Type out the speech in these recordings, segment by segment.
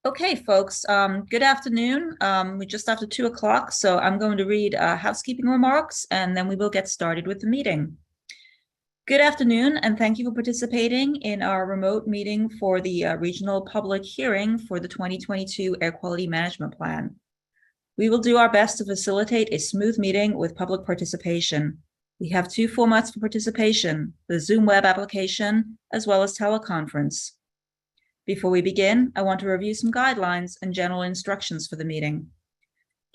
Okay, folks, good afternoon. We're just after 2 o'clock, so I'm going to read housekeeping remarks, and then we will get started with the meeting. Good afternoon, and thank you for participating in our remote meeting for the regional public hearing for the 2022 Air Quality Management Plan. We will do our best to facilitate a smooth meeting with public participation. We have two formats for participation, the Zoom web application, as well as teleconference. Before we begin, I want to review some guidelines and general instructions for the meeting.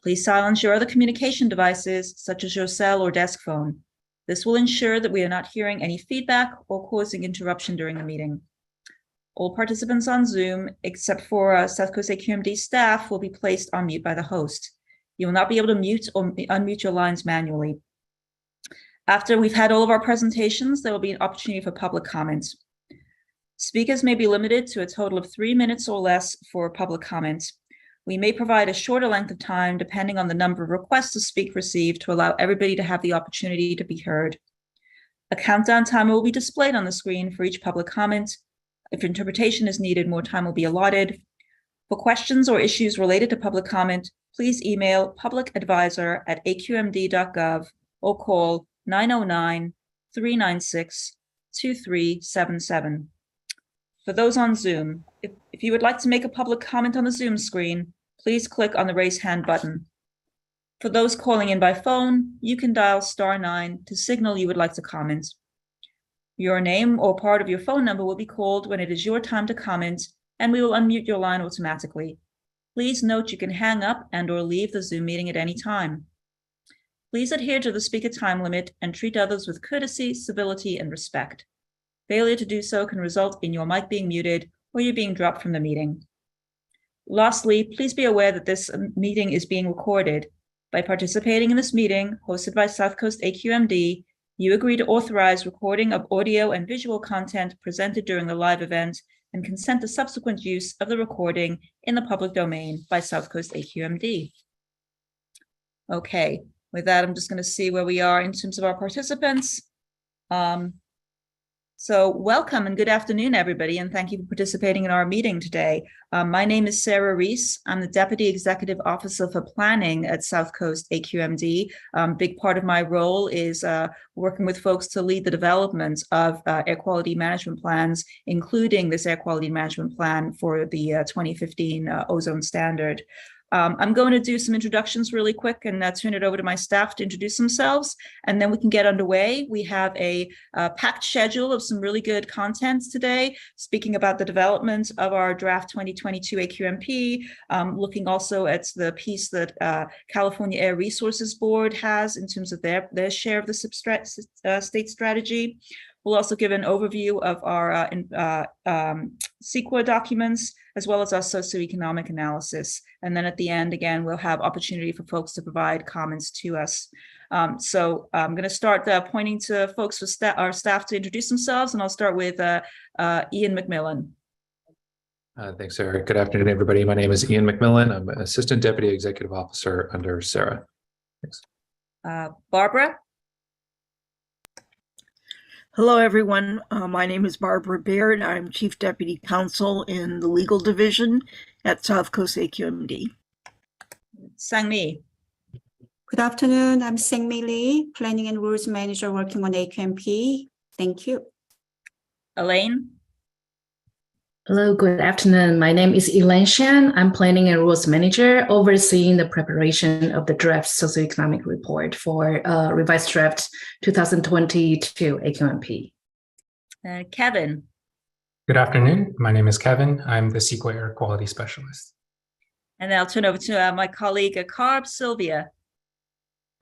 Please silence your other communication devices, such as your cell or desk phone. This will ensure that we are not hearing any feedback or causing interruption during the meeting. All participants on Zoom, except for South Coast AQMD staff, will be placed on mute by the host. You will not be able to mute or unmute your lines manually. After we've had all of our presentations, there will be an opportunity for public comments. Speakers may be limited to a total of 3 minutes or less for public comments. We may provide a shorter length of time depending on the number of requests to speak received to allow everybody to have the opportunity to be heard. A countdown timer will be displayed on the screen for each public comment. If interpretation is needed, more time will be allotted. For questions or issues related to public comment, please email publicadvisor@aqmd.gov or call 909-396-2377. For those on Zoom, if you would like to make a public comment on the Zoom screen, please click on the raise hand button. For those calling in by phone, you can dial *9 to signal you would like to comment. Your name or part of your phone number will be called when it is your time to comment, and we will unmute your line automatically. Please note you can hang up and/or leave the Zoom meeting at any time. Please adhere to the speaker time limit and treat others with courtesy, civility, and respect. Failure to do so can result in your mic being muted or you being dropped from the meeting. Lastly, please be aware that this meeting is being recorded. By participating in this meeting, hosted by South Coast AQMD, you agree to authorize recording of audio and visual content presented during the live event and consent to subsequent use of the recording in the public domain by South Coast AQMD. Okay, with that, I'm just going to see where we are in terms of our participants. So welcome and good afternoon, everybody, and thank you for participating in our meeting today. My name is Sarah Reese. I'm the Deputy Executive Officer for Planning at South Coast AQMD. Big part of my role is working with folks to lead the development of air quality management plans, including this air quality management plan for the 2015 Ozone standard. I'm going to do some introductions really quick and turn it over to my staff to introduce themselves, and then we can get underway. We have a packed schedule of some really good content today, speaking about the development of our draft 2022 AQMP, looking also at the piece that California Air Resources Board has in terms of their share of the state strategy. We'll also give an overview of our CEQA documents, as well as our socioeconomic analysis. And then at the end, again, we'll have opportunity for folks to provide comments to us. So I'm going to start pointing to folks with our staff to introduce themselves, and I'll start with Ian McMillan. Thanks, Sarah. Good afternoon, everybody. My name is Ian McMillan. I'm Assistant Deputy Executive Officer under Sarah. Thanks. Barbara? Hello, everyone. My name is Barbara Baird. I'm Chief Deputy Counsel in the Legal Division at South Coast AQMD. Sang-Mi. Good afternoon. I'm Sang-Mi Lee, Planning and Rules Manager working on AQMP. Thank you. Elaine. Hello, good afternoon. My name is Elaine Shan. I'm Planning and Rules Manager, overseeing the preparation of the draft socioeconomic report for revised draft 2022 AQMP. Kevin. Good afternoon. My name is Kevin. I'm the CEQA Air Quality Specialist. And then I'll turn over to my colleague, Carb Sylvia.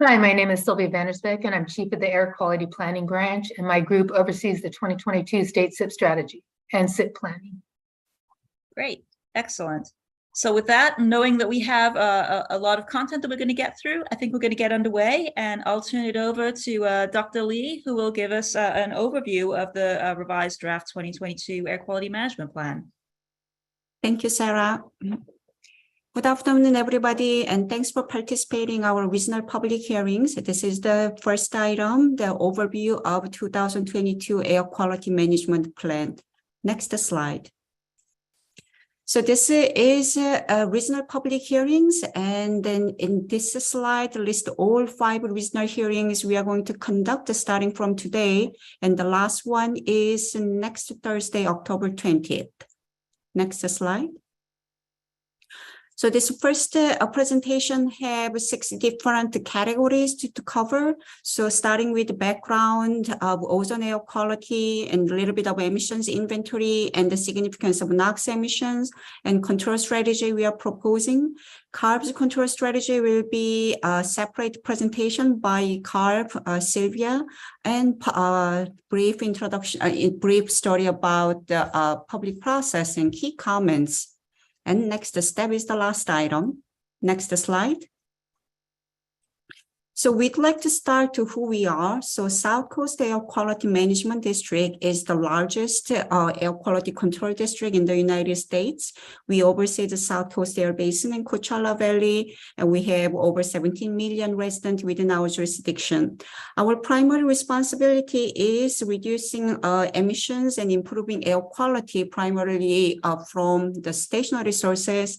Hi, my name is Sylvia Vandersbeck, and I'm Chief of the Air Quality Planning Branch, and my group oversees the 2022 State SIP Strategy and SIP Planning. Great, excellent. So with that, knowing that we have a lot of content that we're going to get through, I think we're going to get underway, and I'll turn it over to Dr. Lee, who will give us an overview of the revised draft 2022 Air Quality Management Plan. Thank you, Sarah. Good afternoon, everybody, and thanks for participating in our regional public hearings. This is the first item, the overview of 2022 Air Quality Management Plan. Next slide. So this is regional public hearings, and then in this slide list all 5 regional hearings we are going to conduct starting from today, and the last one is next Thursday, October 20th. Next slide. So this first presentation have 6 different categories to cover. So starting with the background of ozone air quality and a little bit of emissions inventory and the significance of NOx emissions and control strategy we are proposing. CARB's control strategy will be a separate presentation by CARB, Sylvia, and brief introduction, brief story about the public process and key comments. And next step is the last item. Next slide. So we'd like to start to who we are. So South Coast Air Quality Management District is the largest air quality control district in the United States. We oversee the South Coast Air Basin and Coachella Valley, and we have over 17 million residents within our jurisdiction. Our primary responsibility is reducing emissions and improving air quality primarily from the stationary sources.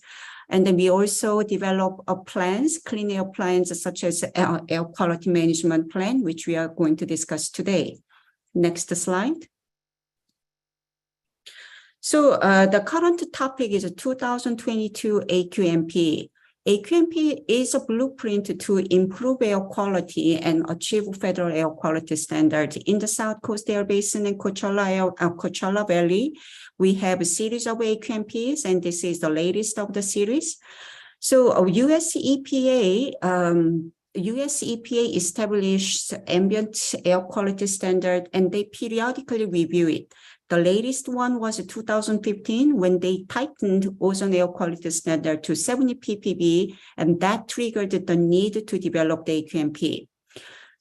And then we also develop plans, clean air plans, such as air quality management plan, which we are going to discuss today. Next slide. So the current topic is a 2022 AQMP. AQMP is a blueprint to improve air quality and achieve federal air quality standards in the South Coast Air Basin and Coachella Valley. We have a series of AQMPs, and this is the latest of the series. So US EPA established ambient air quality standard, and they periodically review it. The latest one was 2015 when they tightened ozone air quality standard to 70 ppb, and that triggered the need to develop the AQMP.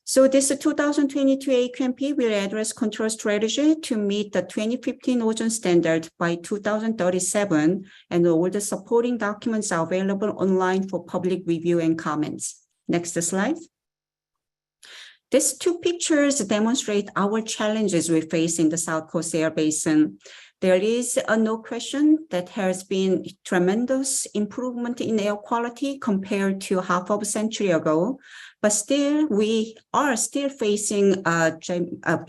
So this 2022 AQMP will address control strategy to meet the 2015 ozone standard by 2037, and all the supporting documents are available online for public review and comments. Next slide. These 2 pictures demonstrate our challenges we face in the South Coast Air Basin. There is no question that has been tremendous improvement in air quality compared to half of a century ago, but still we are still facing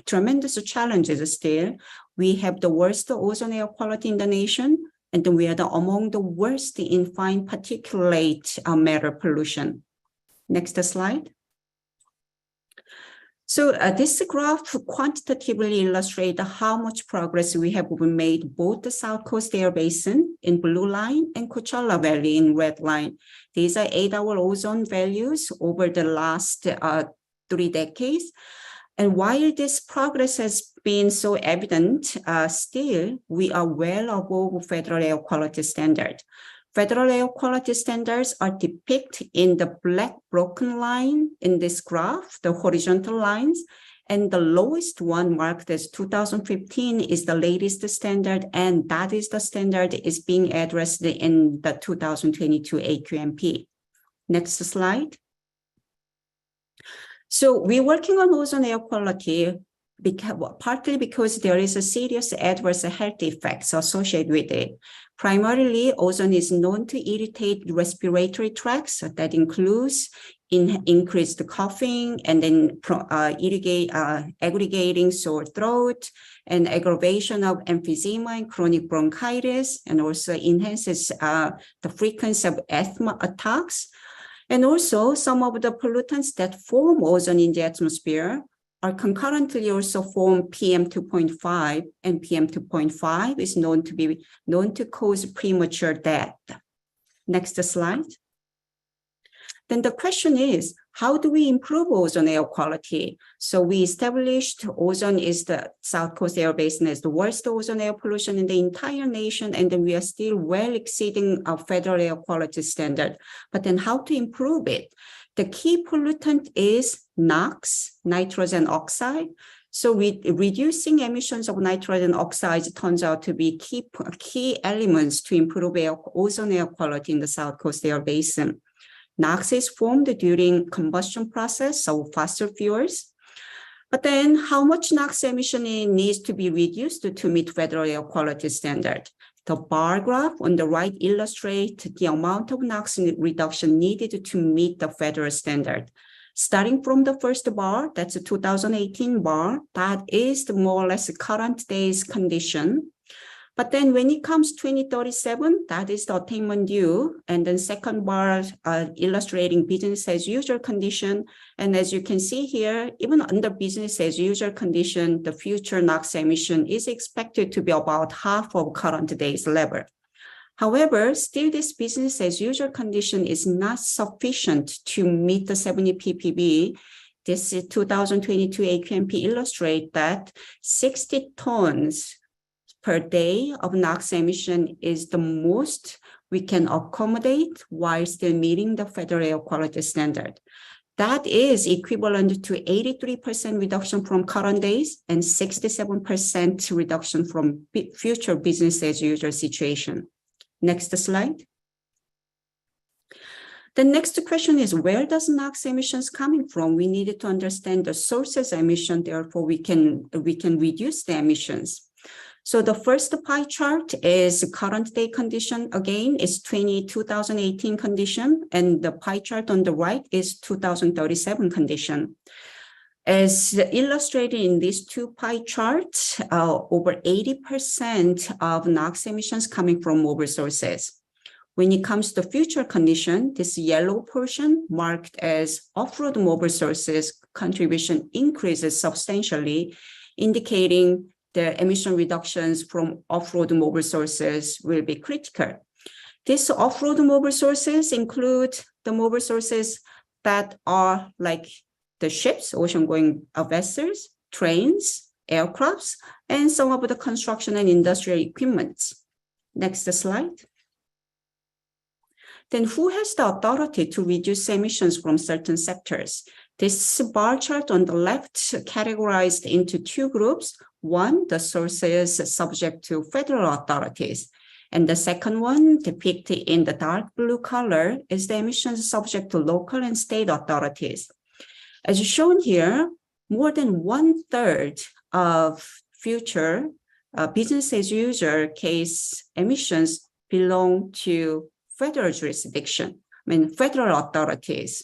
tremendous challenges still. We have the worst ozone air quality in the nation, and we are among the worst in fine particulate matter pollution. Next slide. So this graph quantitatively illustrates how much progress we have made both the South Coast Air Basin in blue line and Coachella Valley in red line. These are 8-hour ozone values over the last 3 decades. And while this progress has been so evident, still we are well above federal air quality standard. Federal air quality standards are depicted in the black broken line in this graph, the horizontal lines, and the lowest one marked as 2015 is the latest standard, and that is the standard is being addressed in the 2022 AQMP. Next slide. So we're working on ozone air quality partly because there is a serious adverse health effects associated with it. Primarily, ozone is known to irritate respiratory tracts. That includes increased coughing and then aggregating sore throat and aggravation of emphysema and chronic bronchitis, and also enhances the frequency of asthma attacks. And also some of the pollutants that form ozone in the atmosphere are concurrently also form PM2.5, and PM2.5 is known to cause premature death. Next slide. Then the question is, how do we improve ozone air quality? So we established ozone is the South Coast Air Basin as the worst ozone air pollution in the entire nation, and then we are still well exceeding our federal air quality standard. But then how to improve it? The key pollutant is NOx, nitrogen oxide. So reducing emissions of nitrogen oxides turns out to be key elements to improve ozone air quality in the South Coast Air Basin. NOx is formed during combustion process of fossil fuels. But then how much NOx emission needs to be reduced to meet federal air quality standard? The bar graph on the right illustrates the amount of NOx reduction needed to meet the federal standard. Starting from the first bar, that's a 2018 bar, that is the more or less current day's condition. But then when it comes 2037, that is the attainment due. And then second bar illustrating business as usual condition. And as you can see here, even under business as usual condition, the future NOx emission is expected to be about half of current day's level. However, still this business as usual condition is not sufficient to meet the 70 ppb. This 2022 AQMP illustrate that 60 tons per day of NOx emission is the most we can accommodate while still meeting the federal air quality standard. That is equivalent to 83% reduction from current days and 67% reduction from future business as usual situation. Next slide. The next question is, where does NOx emissions coming from? We needed to understand the sources of emission, therefore we can reduce the emissions. So the first pie chart is current day condition. Again, it's 2018 condition, and the pie chart on the right is 2037 condition. As illustrated in these two pie charts, over 80% of NOx emissions coming from mobile sources. When it comes to future condition, this yellow portion marked as off-road mobile sources contribution increases substantially, indicating the emission reductions from off-road mobile sources will be critical. These off-road mobile sources include the mobile sources that are like the ships, ocean-going vessels, trains, aircrafts, and some of the construction and industrial equipment. Next slide. Then who has the authority to reduce emissions from certain sectors? This bar chart on the left categorized into two groups. One, the sources subject to federal authorities. And the second one, depicted in the dark blue color, is the emissions subject to local and state authorities. As shown here, more than 1/3 of future business as usual case emissions belong to federal jurisdiction, federal authorities.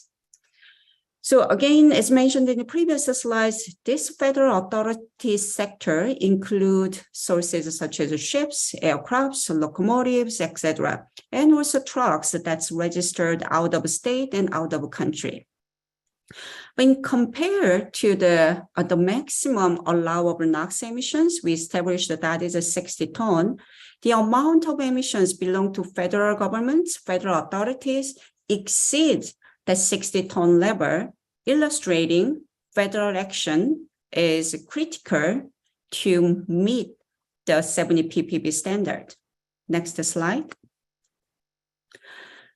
So again, as mentioned in the previous slides, this federal authority sector include sources such as ships, aircrafts, locomotives, etc., and also trucks that's registered out of state and out of country. When compared to the maximum allowable NOx emissions, we established that is a 60 ton. The amount of emissions belong to federal governments, federal authorities exceed the 60 ton level, illustrating federal action is critical to meet the 70 ppb standard. Next slide.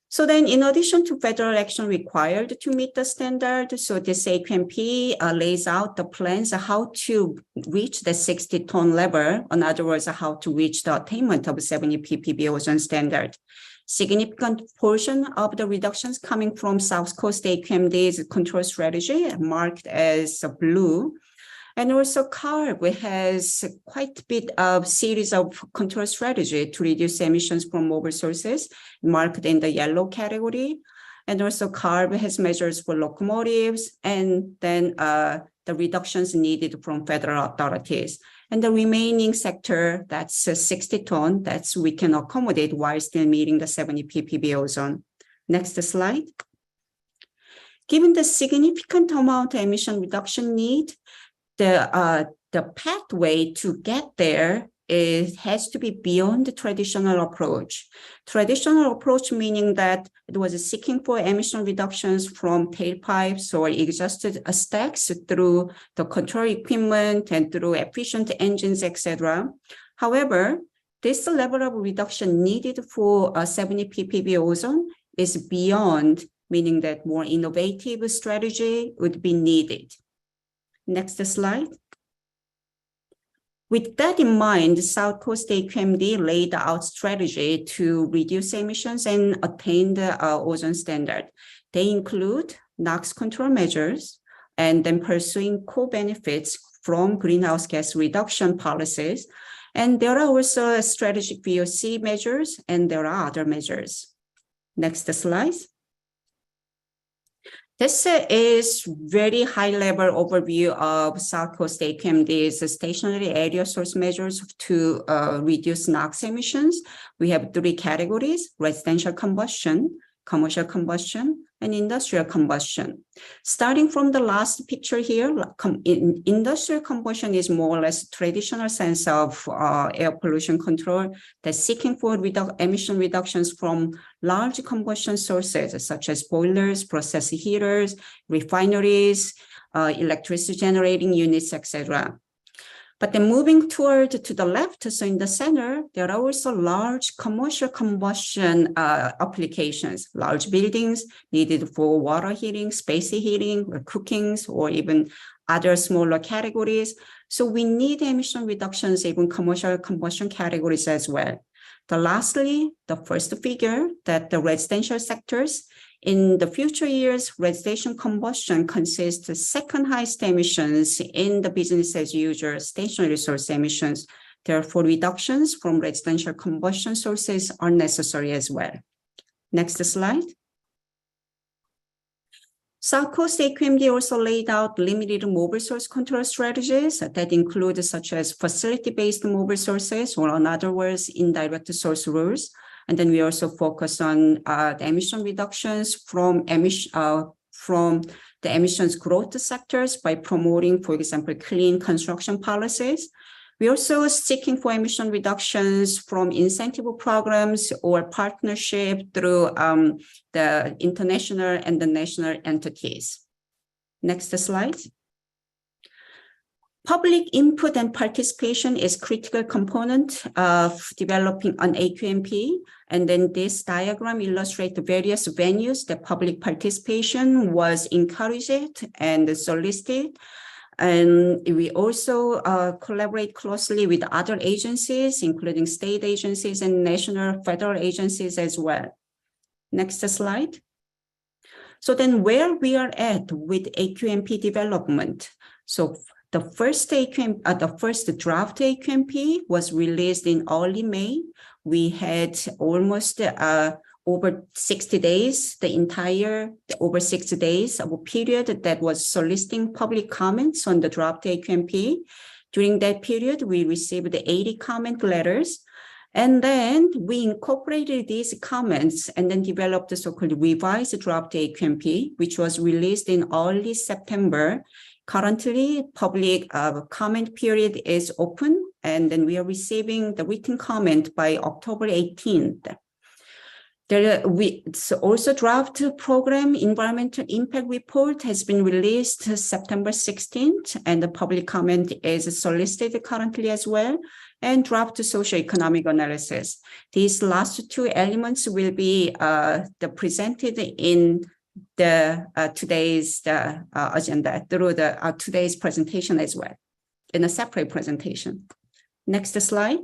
So then in addition to federal action required to meet the standard, so this AQMP lays out the plans how to reach the 60 ton level. In other words, how to reach the attainment of 70 ppb ozone standard. Significant portion of the reductions coming from South Coast AQMD's control strategy marked as blue. And also CARB has quite a bit of series of control strategy to reduce emissions from mobile sources marked in the yellow category. And also CARB has measures for locomotives and then the reductions needed from federal authorities. And the remaining sector, that's 60 ton, that's we can accommodate while still meeting the 70 ppb ozone. Next slide. Given the significant amount of emission reduction need, the pathway to get there has to be beyond the traditional approach. Traditional approach meaning that it was seeking for emission reductions from tailpipes or exhausted stacks through the control equipment and through efficient engines, etc. However, this level of reduction needed for 70 ppb ozone is beyond, meaning that more innovative strategy would be needed. Next slide. With that in mind, South Coast AQMD laid out strategy to reduce emissions and attain the ozone standard. They include NOx control measures and then pursuing co-benefits from greenhouse gas reduction policies, And there are also strategic VOC measures, and there are other measures. Next slide. This is very high-level overview of South Coast AQMD's stationary area source measures to reduce NOx emissions. We have 3 categories: residential combustion, commercial combustion, and industrial combustion. Starting from the last picture here, industrial combustion is more or less traditional sense of air pollution control that's seeking for emission reductions from large combustion sources such as boilers, process heaters, refineries, electricity generating units, etc. But then moving toward to the left, so in the center, there are also large commercial combustion applications, large buildings needed for water heating, space heating, or cookings, or even other smaller categories. So we need emission reductions even commercial combustion categories as well. Lastly, the first figure that the residential sectors, in the future years, residential combustion consists the second highest emissions in the business as usual stationary source emissions. Therefore, reductions from residential combustion sources are necessary as well. Next slide. South Coast AQMD also laid out limited mobile source control strategies that include such as facility-based mobile sources, or in other words, indirect source rules. And then we also focus on the emission reductions from the emissions growth sectors by promoting, for example, clean construction policies. We're also seeking for emission reductions from incentive programs or partnership through the international and the national entities. Next slide. Public input and participation is critical component of developing an AQMP. And then this diagram illustrates the various venues that public participation was encouraged and solicited. And we also collaborate closely with other agencies, including state agencies and national federal agencies as well. Next slide. So then where we are at with AQMP development. So the first draft AQMP was released in early May. We had almost over 60 days, over 60 days of a period that was soliciting public comments on the draft AQMP. During that period, we received 80 comment letters. And then we incorporated these comments and then developed the so-called revised draft AQMP, which was released in early September. Currently, public comment period is open, and then we are receiving the written comment by October 18th. Also draft program environmental impact report has been released September 16th, and the public comment is solicited currently as well, and draft socioeconomic analysis. These last 2 elements will be presented in today's agenda through today's presentation as well, in a separate presentation. Next slide.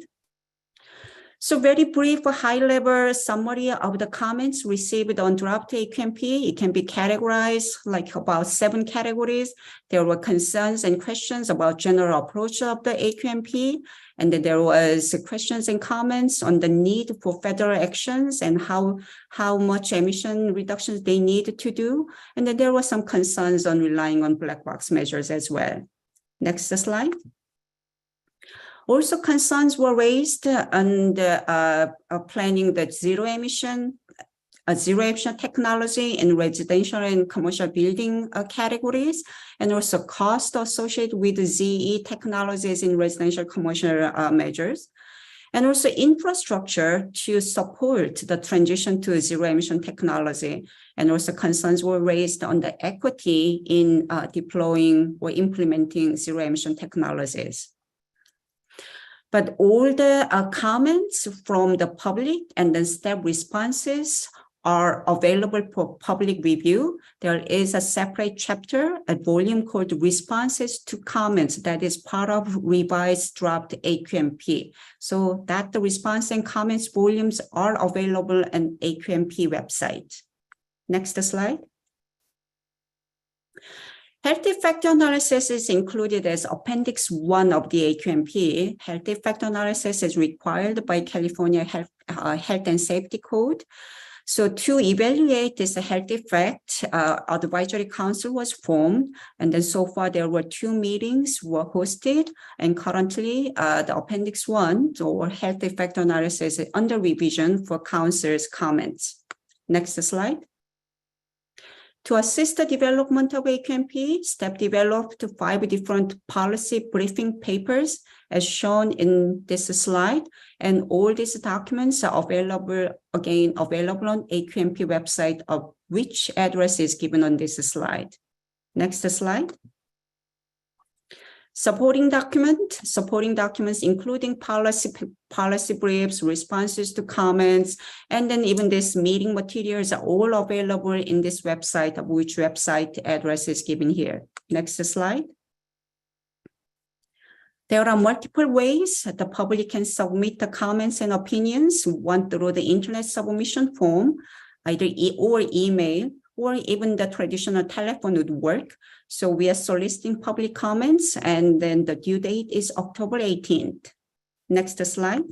So very brief, high-level summary of the comments received on draft AQMP. It can be categorized like about 7 categories. There were concerns and questions about general approach of the AQMP. And then there was questions and comments on the need for federal actions and how much emission reductions they need to do. And then there were some concerns on relying on black box measures as well. Next slide. Also, concerns were raised on the planning the zero emission technology in residential and commercial building categories, and also cost associated with ZE technologies in residential commercial measures, and also infrastructure to support the transition to zero emission technology. And also concerns were raised on the equity in deploying or implementing zero emission technologies. But all the comments from the public and then staff responses are available for public review. There is a separate chapter, a volume called Responses to Comments that is part of revised draft AQMP. So that the response and comments volumes are available on AQMP website. Next slide. Health effect analysis is included as Appendix 1 of the AQMP. Health effect analysis is required by California Health and Safety Code. So to evaluate this health effect, advisory council was formed, and then so far there were 2 meetings were hosted, and currently the Appendix 1 or health effect analysis is under revision for council's comments. Next slide. To assist the development of AQMP, staff developed 5 different policy briefing papers as shown in this slide. And all these documents are available on AQMP website, of which address is given on this slide. Next slide. Supporting documents including policy briefs, responses to comments, and then even this meeting materials are all available in this website, of which website address is given here. Next slide. There are multiple ways that the public can submit the comments and opinions, one through the internet submission form, either or email, or even the traditional telephone would work. So we are soliciting public comments, and then the due date is October 18th. Next slide.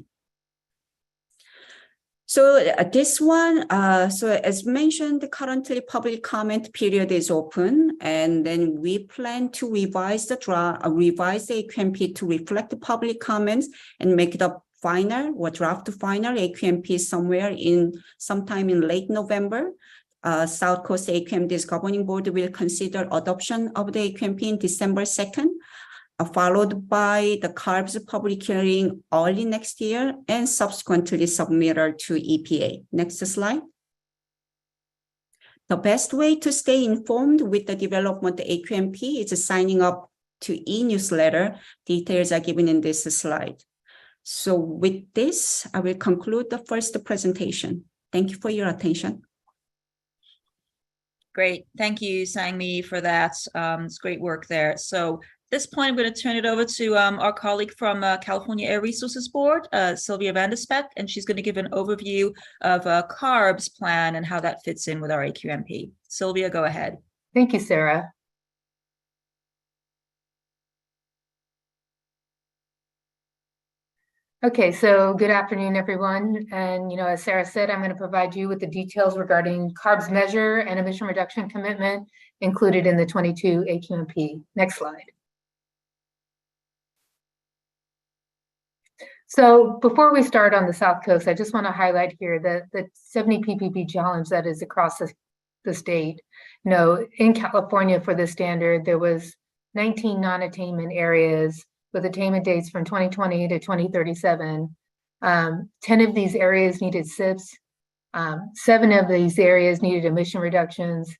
So this one, so as mentioned, currently public comment period is open, and then we plan to revise the AQMP to reflect the public comments and make the final or draft final AQMP sometime in late November. South Coast AQMD's governing board will consider adoption of the AQMP in December 2nd, followed by the CARB's public hearing early next year and subsequently submitted to EPA. Next slide. The best way to stay informed with the development of AQMP is signing up to e-newsletter. Details are given in this slide. So with this, I will conclude the first presentation. Thank you for your attention. Great. Thank you, Sang-Mi, for that. It's great work there. So at this point, I'm going to turn it over to our colleague from California Air Resources Board, Sylvia Vanderspeck, and she's going to give an overview of CARB's plan and how that fits in with our AQMP. Sylvia, go ahead. Thank you, Sarah. Okay, so good afternoon, everyone. And, as Sarah said, I'm going to provide you with the details regarding CARB's measure and emission reduction commitment included in the 22 AQMP. Next slide. So before we start on the South Coast, I just want to highlight here that the 70 ppb challenge that is across the state. In California for this standard, there was 19 non-attainment areas with attainment dates from 2020 to 2037. 10 of these areas needed SIPs. 7 of these areas needed emission reductions.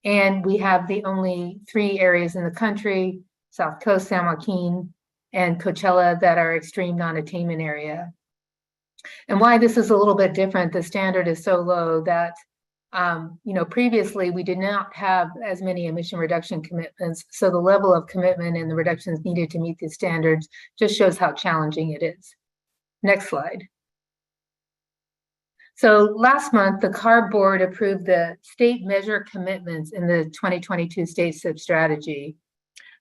And we have the only 3 areas in the country, South Coast, San Joaquin, and Coachella, that are extreme non-attainment area. And why this is a little bit different, the standard is so low that previously we did not have as many emission reduction commitments. So the level of commitment and the reductions needed to meet these standards just shows how challenging it is. Next slide. So last month, the CARB board approved the state measure commitments in the 2022 state SIP strategy.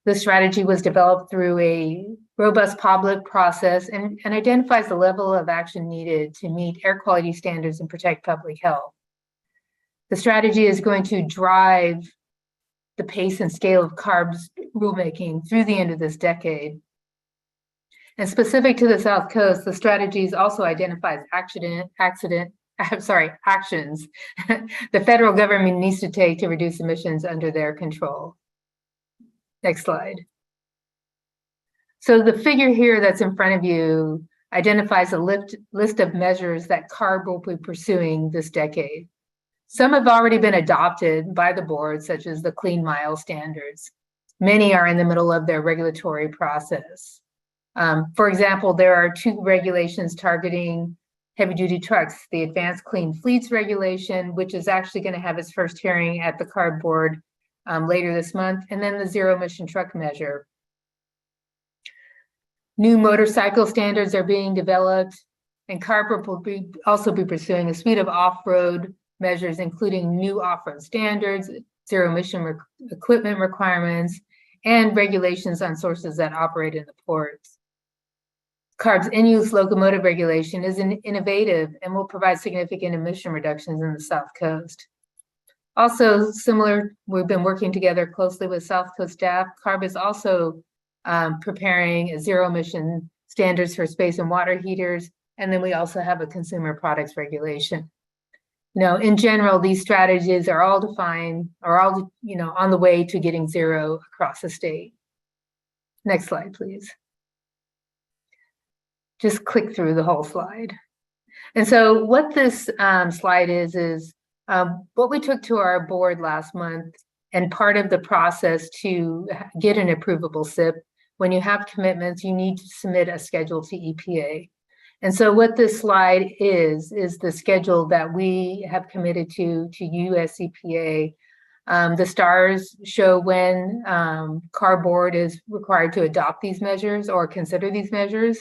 The strategy was developed through a robust public process and identifies the level of action needed to meet air quality standards and protect public health. The strategy is going to drive the pace and scale of CARB's rulemaking through the end of this decade. And specific to the South Coast, the strategy also identifies actions the federal government needs to take to reduce emissions under their control. Next slide. So the figure here that's in front of you identifies a list of measures that CARB will be pursuing this decade. Some have already been adopted by the board, such as the Clean Mile standards. Many are in the middle of their regulatory process. For example, there are 2 regulations targeting heavy-duty trucks, the Advanced Clean Fleets Regulation, which is actually going to have its first hearing at the CARB board later this month, and then the Zero Emission Truck Measure. New motorcycle standards are being developed, and CARB will also be pursuing a suite of off-road measures, including new off-road standards, zero emission equipment requirements, and regulations on sources that operate in the ports. CARB's in-use locomotive regulation is innovative and will provide significant emission reductions in the South Coast. Also similar, we've been working together closely with South Coast staff. CARB is also preparing zero emission standards for space and water heaters. And then we also have a consumer products regulation. In general, these strategies are all defined, or all, on the way to getting zero across the state. Next slide, please. Just click through the whole slide. And so what this slide is what we took to our board last month, and part of the process to get an approvable SIP. When you have commitments, you need to submit a schedule to EPA. And so what this slide is the schedule that we have committed to US EPA. The stars show when CARB board is required to adopt these measures or consider these measures.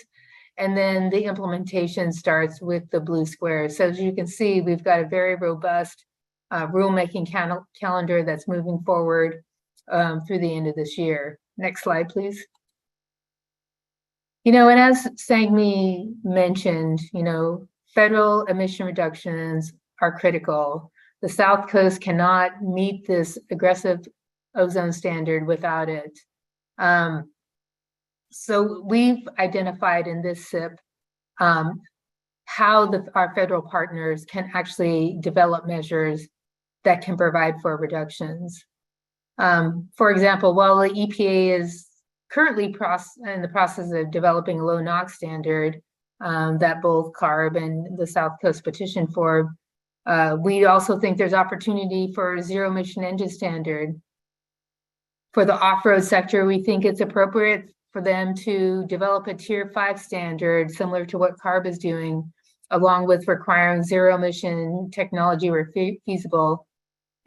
And then the implementation starts with the blue squares. So as you can see, we've got a very robust rulemaking calendar that's moving forward through the end of this year. Next slide, please. And as Sangmi mentioned, federal emission reductions are critical. The South Coast cannot meet this aggressive ozone standard without it. So we've identified in this SIP how our federal partners can actually develop measures that can provide for reductions. For example, while the EPA is currently in the process of developing a low NOx standard that both CARB and the South Coast petitioned for, we also think there's opportunity for a zero emission engine standard. For the off-road sector, we think it's appropriate for them to develop a tier 5 standard similar to what CARB is doing, along with requiring zero emission technology where feasible.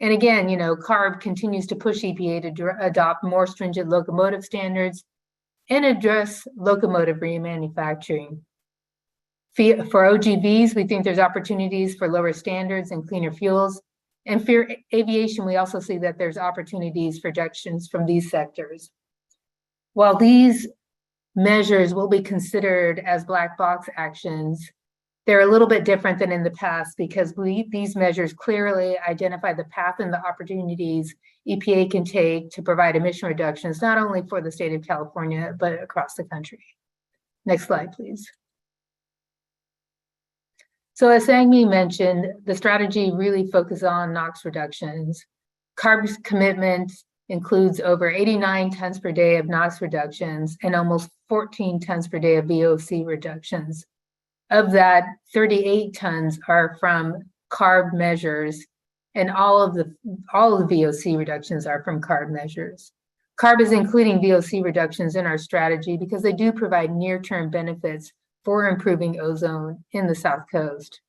And again, CARB continues to push EPA to adopt more stringent locomotive standards and address locomotive remanufacturing. For OGVs, we think there's opportunities for lower standards and cleaner fuels. And for aviation, we also see that there's opportunities for reductions from these sectors. While these measures will be considered as black box actions, they're a little bit different than in the past because these measures clearly identify the path and the opportunities EPA can take to provide emission reductions, not only for the state of California, but across the country. Next slide, please. So as Sangmi mentioned, the strategy really focuses on NOx reductions. CARB's commitment includes over 89 tons per day of NOx reductions and almost 14 tons per day of VOC reductions. Of that, 38 tons are from CARB measures, and all of the VOC reductions are from CARB measures. CARB is including VOC reductions in our strategy because they do provide near-term benefits for improving ozone in the South Coast.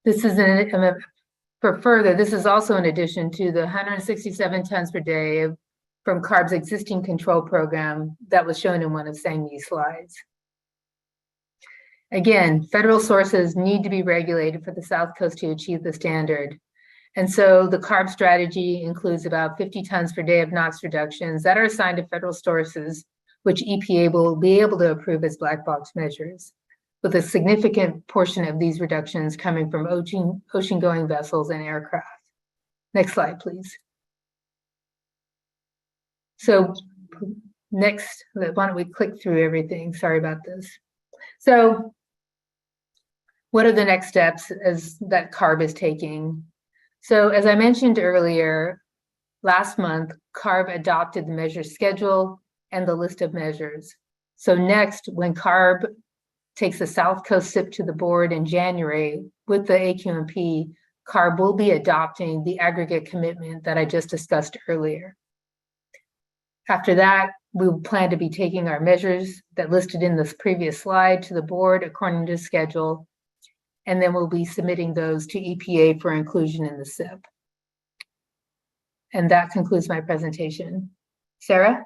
This is this is also in addition to the 167 tons per day from CARB's existing control program that was shown in one of Sangmi's slides. Again, federal sources need to be regulated for the South Coast to achieve the standard. And so the CARB strategy includes about 50 tons per day of NOx reductions that are assigned to federal sources, which EPA will be able to approve as black box measures, with a significant portion of these reductions coming from ocean-going vessels and aircraft. Next slide, please. So next, why don't we click through everything? Sorry about this. So what are the next steps that CARB is taking? So as I mentioned earlier, last month, CARB adopted the measure schedule and the list of measures. So next, when CARB takes the South Coast SIP to the board in January with the AQMP, CARB will be adopting the aggregate commitment that I just discussed earlier. After that, we will plan to be taking our measures that listed in this previous slide to the board according to schedule, and then we'll be submitting those to EPA for inclusion in the SIP. And that concludes my presentation. Sarah?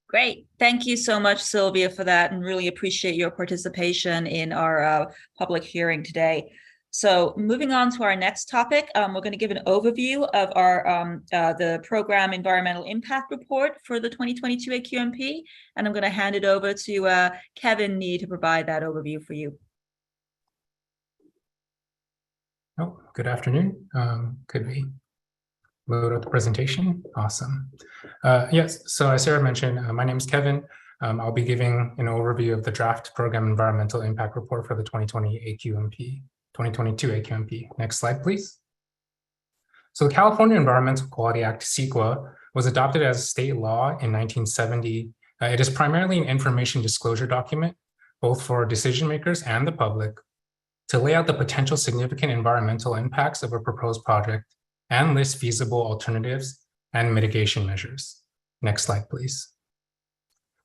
Great. Thank you so much, Sylvia, for that, and really appreciate your participation in our public hearing today. So moving on to our next topic, we're going to give an overview of our the program environmental impact report for the 2022 AQMP, and I'm going to hand it over to Kevin Nee to provide that overview for you. Oh, good afternoon. Could we load up the presentation? Awesome. Yes, so as Sarah mentioned, my name is Kevin. I'll be giving an overview of the draft program environmental impact report for the 2022 AQMP. Next slide, please. So the California Environmental Quality Act, CEQA, was adopted as state law in 1970. It is primarily an information disclosure document, both for decision makers and the public, to lay out the potential significant environmental impacts of a proposed project and list feasible alternatives and mitigation measures. Next slide, please.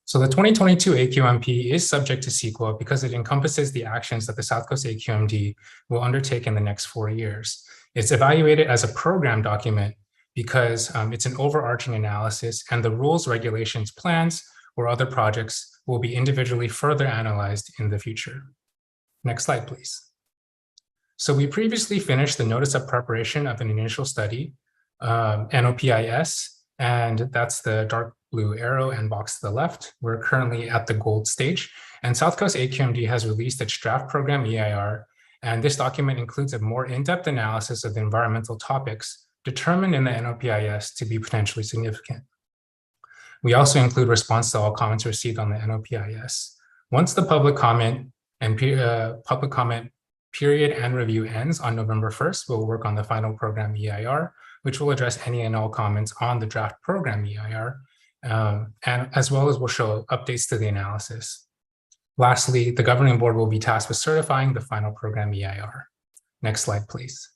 So the 2022 AQMP is subject to CEQA because it encompasses the actions that the South Coast AQMD will undertake in the next 4 years. It's evaluated as a program document because it's an overarching analysis, and the rules, regulations, plans, or other projects will be individually further analyzed in the future. Next slide, please. So we previously finished the notice of preparation of an initial study, NOPIS, and that's the dark blue arrow and box to the left. We're currently at the gold stage, and South Coast AQMD has released its draft program EIR, and this document includes a more in-depth analysis of the environmental topics determined in the NOPIS to be potentially significant. We also include response to all comments received on the NOPIS. Once the public comment period and review ends on November 1st, we'll work on the final program EIR, which will address any and all comments on the draft program EIR, and as well as we'll show updates to the analysis. Lastly, the governing board will be tasked with certifying the final program EIR. Next slide, please.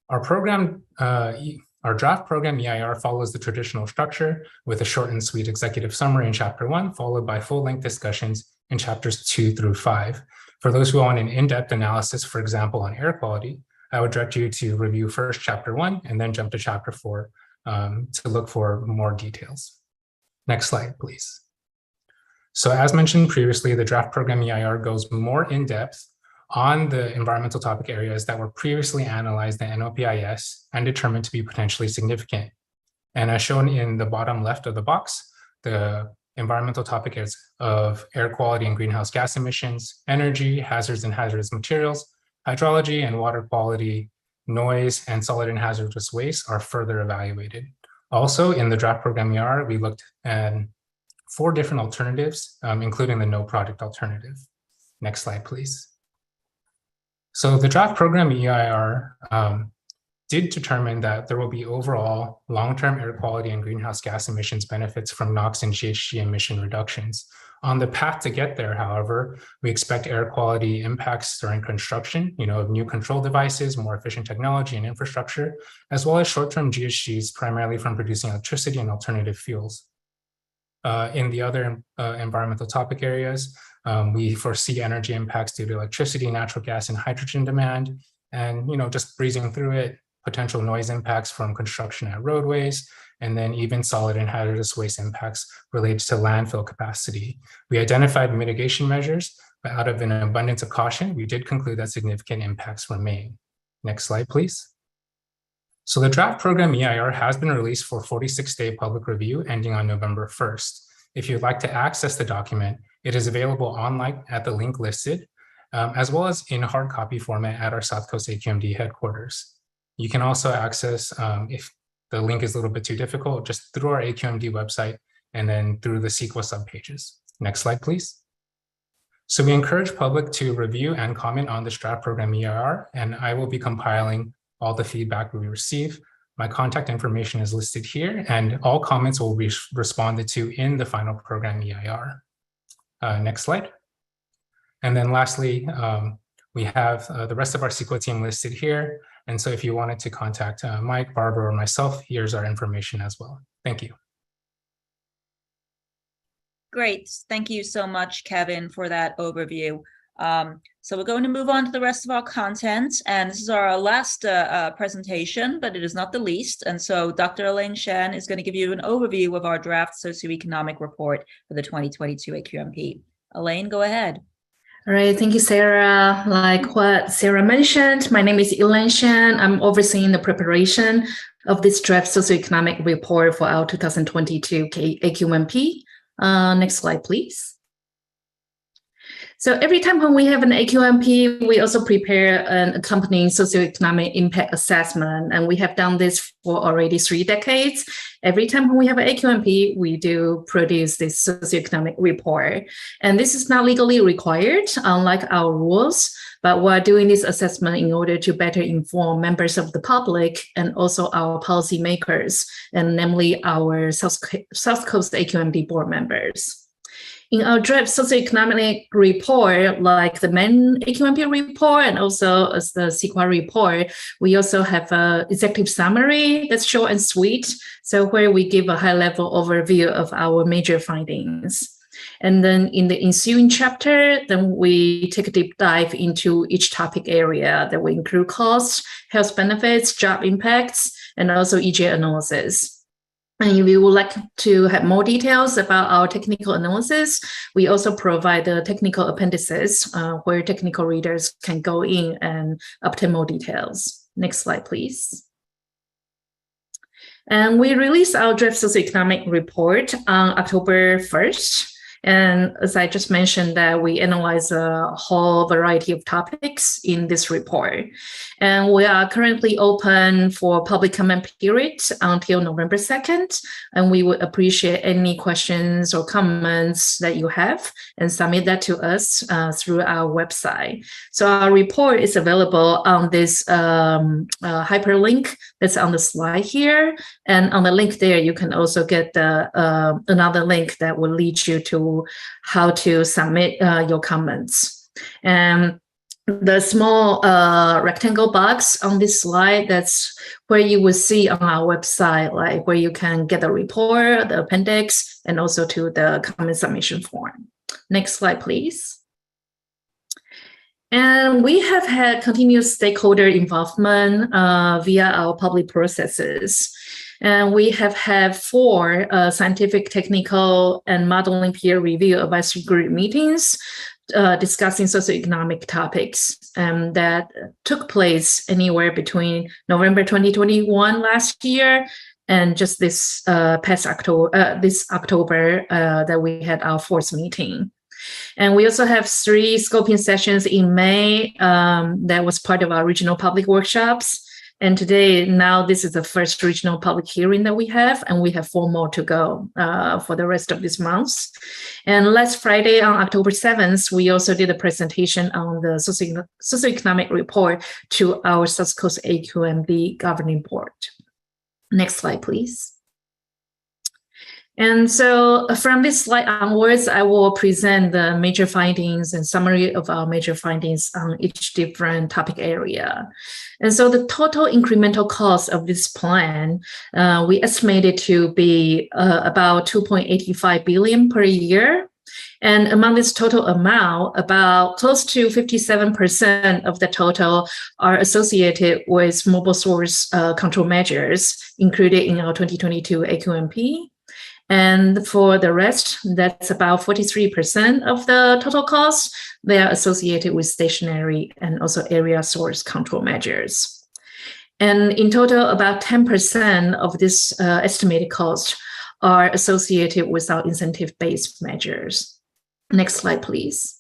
Our draft program EIR follows the traditional structure with a short and sweet executive summary in Chapter 1, followed by full-length discussions in Chapters 2 through 5. For those who want an in-depth analysis, for example, on air quality, I would direct you to review first Chapter 1 and then jump to Chapter 4 to look for more details. Next slide, please. So as mentioned previously, the draft program EIR goes more in depth on the environmental topic areas that were previously analyzed in NOPIS and determined to be potentially significant. And as shown in the bottom left of the box, the environmental topic areas of air quality and greenhouse gas emissions, energy, hazards and hazardous materials, hydrology and water quality, noise, and solid and hazardous waste are further evaluated. Also, in the draft program EIR, we looked at 4 different alternatives, including the no project alternative. Next slide, please. So the draft program EIR did determine that there will be overall long-term air quality and greenhouse gas emissions benefits from NOx and GHG emission reductions. On the path to get there, however, we expect air quality impacts during construction, of new control devices, more efficient technology and infrastructure, as well as short-term GHGs primarily from producing electricity and alternative fuels. In the other environmental topic areas, we foresee energy impacts due to electricity, natural gas, and hydrogen demand. And, just breezing through it, potential noise impacts from construction at roadways, and then even solid and hazardous waste impacts related to landfill capacity. We identified mitigation measures, but out of an abundance of caution, we did conclude that significant impacts remain. Next slide, please. So the draft program EIR has been released for 46-day public review ending on November 1st. If you'd like to access the document, it is available online at the link listed, as well as in hard copy format at our South Coast AQMD headquarters. You can also access, if the link is a little bit too difficult, just through our AQMD website and then through the CEQA subpages. Next slide, please. So we encourage public to review and comment on this draft program EIR, and I will be compiling all the feedback we receive. My contact information is listed here, and all comments will be responded to in the final program EIR. Next slide. And then lastly, we have the rest of our CEQA team listed here. And so if you wanted to contact Mike, Barbara, or myself, here's our information as well. Thank you. Great. Thank you so much, Kevin, for that overview. So we're going to move on to the rest of our content, and this is our last presentation, but it is not the least. And so Dr. Elaine Shan is going to give you an overview of our draft socioeconomic report for the 2022 AQMP. Elaine, go ahead. All right, thank you, Sarah. Like what Sarah mentioned, my name is Elaine Shan. I'm overseeing the preparation of this draft socioeconomic report for our 2022 AQMP. Next slide, please. So every time when we have an AQMP, we also prepare an accompanying socioeconomic impact assessment, and we have done this for already 3 decades. Every time when we have an AQMP, we do produce this socioeconomic report. And this is not legally required, unlike our rules, but we're doing this assessment in order to better inform members of the public and also our policymakers, and namely our South Coast AQMD board members. In our draft socioeconomic report, like the main AQMP report and also as the CEQA report, we also have an executive summary that's short and sweet. So where we give a high-level overview of our major findings. And then in the ensuing chapter, then we take a deep dive into each topic area that will include costs, health benefits, job impacts, and also EJ analysis. And if you would like to have more details about our technical analysis, we also provide the technical appendices where technical readers can go in and obtain more details. Next slide, please. And we released our draft socioeconomic report on October 1st. And as I just mentioned, that we analyze a whole variety of topics in this report. And we are currently open for public comment period until November 2nd. And we would appreciate any questions or comments that you have and submit that to us through our website. So our report is available on this hyperlink that's on the slide here. And on the link there, you can also get the, another link that will lead you to how to submit your comments. And the small rectangle box on this slide, that's where you will see on our website, like where you can get the report, the appendix, and also to the comment submission form. Next slide, please. And we have had continuous stakeholder involvement via our public processes. And we have had 4 scientific, technical, and modeling peer review advisory group meetings discussing socioeconomic topics that took place anywhere between November 2021 last year and just this past October, that we had our 4th meeting. And we also have 3 scoping sessions in May that was part of our regional public workshops. And today, now this is the first regional public hearing that we have, and we have 4 more to go for the rest of this month. And last Friday on October 7th, we also did a presentation on the socioeconomic report to our South Coast AQMD governing board. Next slide, please. And so from this slide onwards, I will present the major findings and summary of our major findings on each different topic area. And so the total incremental cost of this plan, we estimated to be about 2.85 billion per year. And among this total amount, about close to 57% of the total are associated with mobile source control measures included in our 2022 AQMP. And for the rest, that's about 43% of the total cost. They are associated with stationary and also area source control measures. And in total, about 10% of this estimated cost are associated with our incentive-based measures. Next slide, please.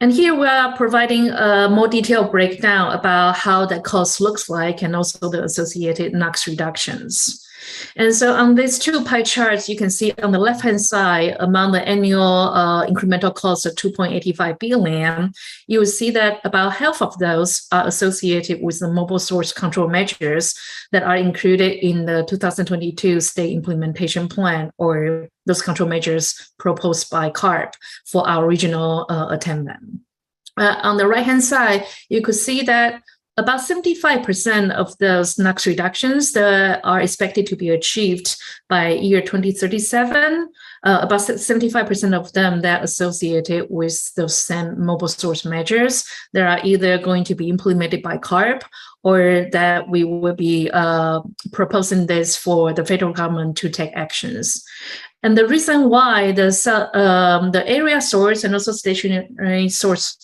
And here we are providing a more detailed breakdown about how that cost looks like and also the associated NOx reductions. And so on these 2 pie charts, you can see on the left-hand side, among the annual incremental costs of 2.85 billion, you will see that about half of those are associated with the mobile source control measures that are included in the 2022 state implementation plan, or those control measures proposed by CARB for our regional attainment. On the right-hand side, you could see that about 75% of those NOx reductions that are expected to be achieved by year 2037, about 75% of them that are associated with those same mobile source measures that are either going to be implemented by CARB or that we will be proposing this for the federal government to take actions. And the reason why the area source and also stationary source